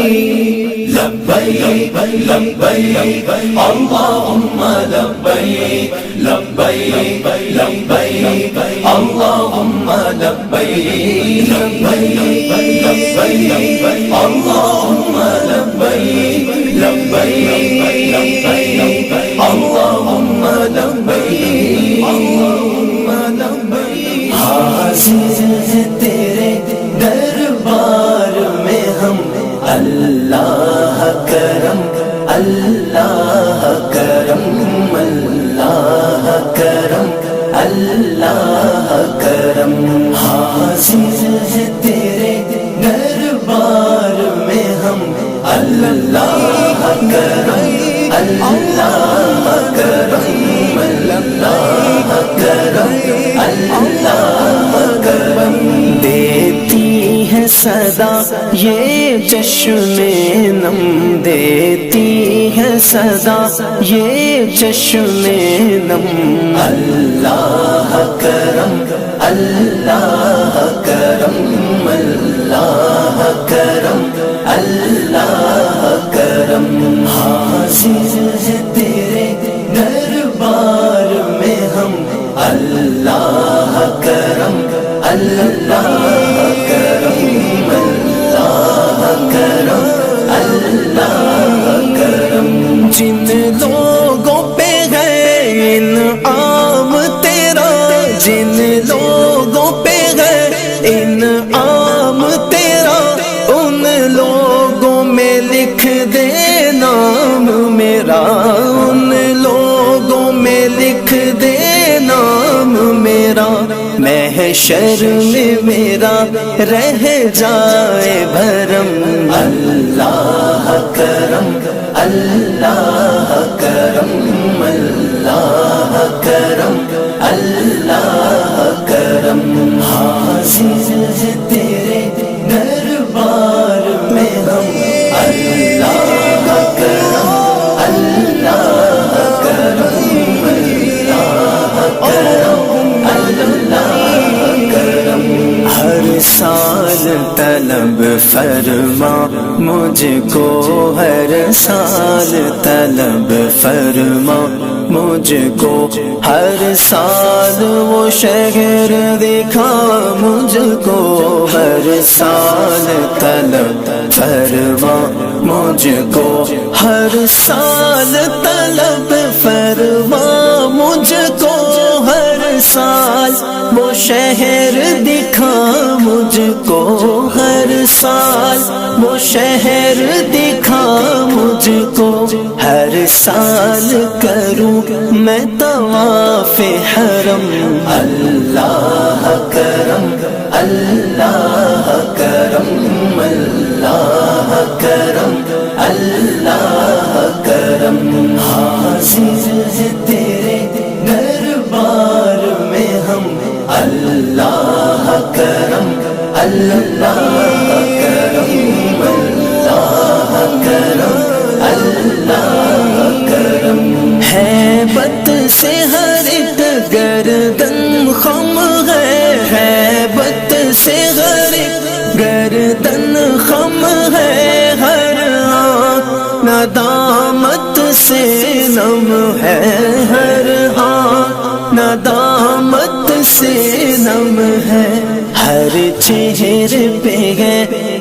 لبیک لبیک اللہم لبیک لبیک لبیک اللہم لبیک لبیک لبیک اللہم لبیک لبیک لبیک اللہم لبیک اللہم لبیک حاضر ہے تیرے دربار میں ہم اللہ کرم اللہ کرم اللہ کرم اللہ کرم حاضر ہے تیرے دربار میں ہم اللہ کرم اللہ کرم اللہ کرم اللہ کرم دیتی ہے صدا یہ جشن نم دیتی ہے صدا یہ جشن نم اللہ کرم اللہ کرم اللہ کرم اللہ کرم حاضر ہے تیرے دربار میں ہم اللہ کرم اللہ کرم اللہ کرم اللہ کرم جن لوگوں پہ ہے انعام تیرا جن لوگوں پہ ہے انعام تیرا ان لوگوں میں لکھ دے نام میرا ان لوگوں میں لکھ دے نام میرا محشر میں میرا رہ جائے بھرم اللہ کرم اللہ کرم اللہ کرم اللہ کرم حاضر ہے تیرے دربار میں ہم اللہ کرم اللہ کرم اللہ کرم اللہ کرم ہر سال طلب فرما مجھ کو ہر سال طلب فرما مجھ کو ہر سال وہ شہر دکھا مجھ کو ہر سال طلب فرما مجھ کو ہر سال طلب فرما مجھ کو ہر سال وہ شہر دکھا مجھ کو ہر سال وہ شہر دکھا مجھ کو ہر سال کروں میں طواف حرم اللہ کرم اللہ کرم اللہ کرم اللہ کرم حاضر ہے تیرے دربار میں ہم اللہ کرم اللہ کرم اللہ کرم اللہ کرم ہیبت سے ہر ایک گردن خم ہے ہیبت سے ہر ایک گردن خم ہے ہر آنکھ ہر چہرے پہ ہے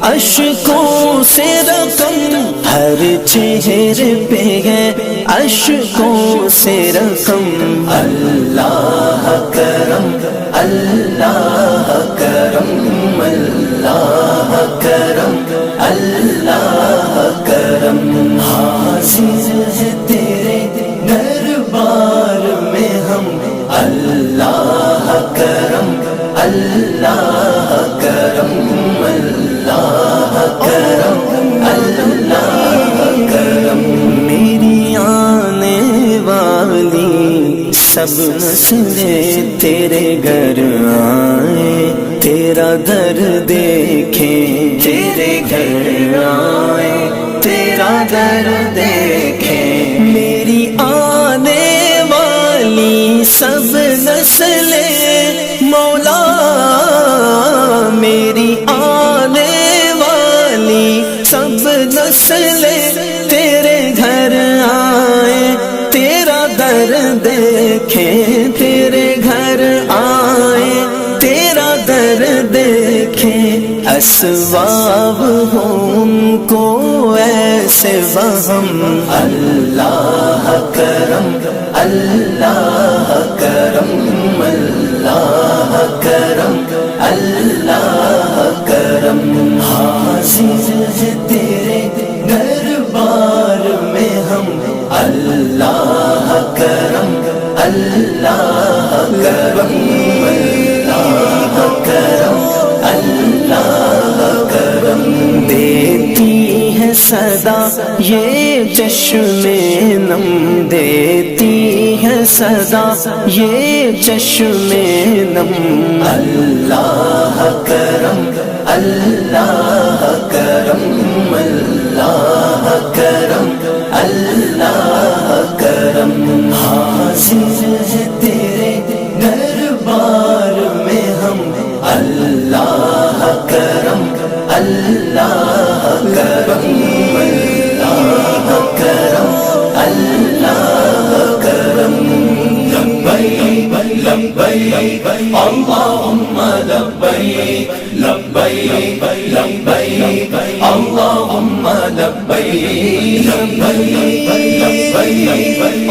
اشکوں سے رقم، ہر چہرے پہ ہے اشکوں سے رقم، اللہ کرم اللہ کرم اللہ کرم اللہ کرم، حاضر ہے تیرے دربار میں ہم، اللہ کرم اللہ کرم اللہ کرم اللہ کرم، میری آنے والی سب نسلیں تیرے گھر آئیں، تیرا در دیکھیں، تیرے گھر آئیں، تیرا در دیکھیں، میری آنے والی سب نسلیں مولا، میری آنے والی سب نسلیں تیرے گھر آئیں، تیرا در دیکھیں، تیرے گھر آئیں، تیرا در دیکھیں، اسباب ہوں ان کو ایسے وہم، اللہ کرم اللہ کرم اللہ کرم اللہ کرم، حاضر ہے تیرے دربار میں ہم، اللہ کرم اللہ کرم اللہ کرم اللہ کرم، دیتی ہے صدا یہ چشم نم، دیتی ہے صدا یہ چشم نم، اللہ کرم اللہ کرم اللہ کرم اللہ کرم، حاضر ہے تیرے دربار میں ہم، اللہ کرم اللہ کرم اللہ کرم اللہ کرم، لبیک لبیک اللہم لبیک لبیک لبیک اللہم لبیک لبیک لبیک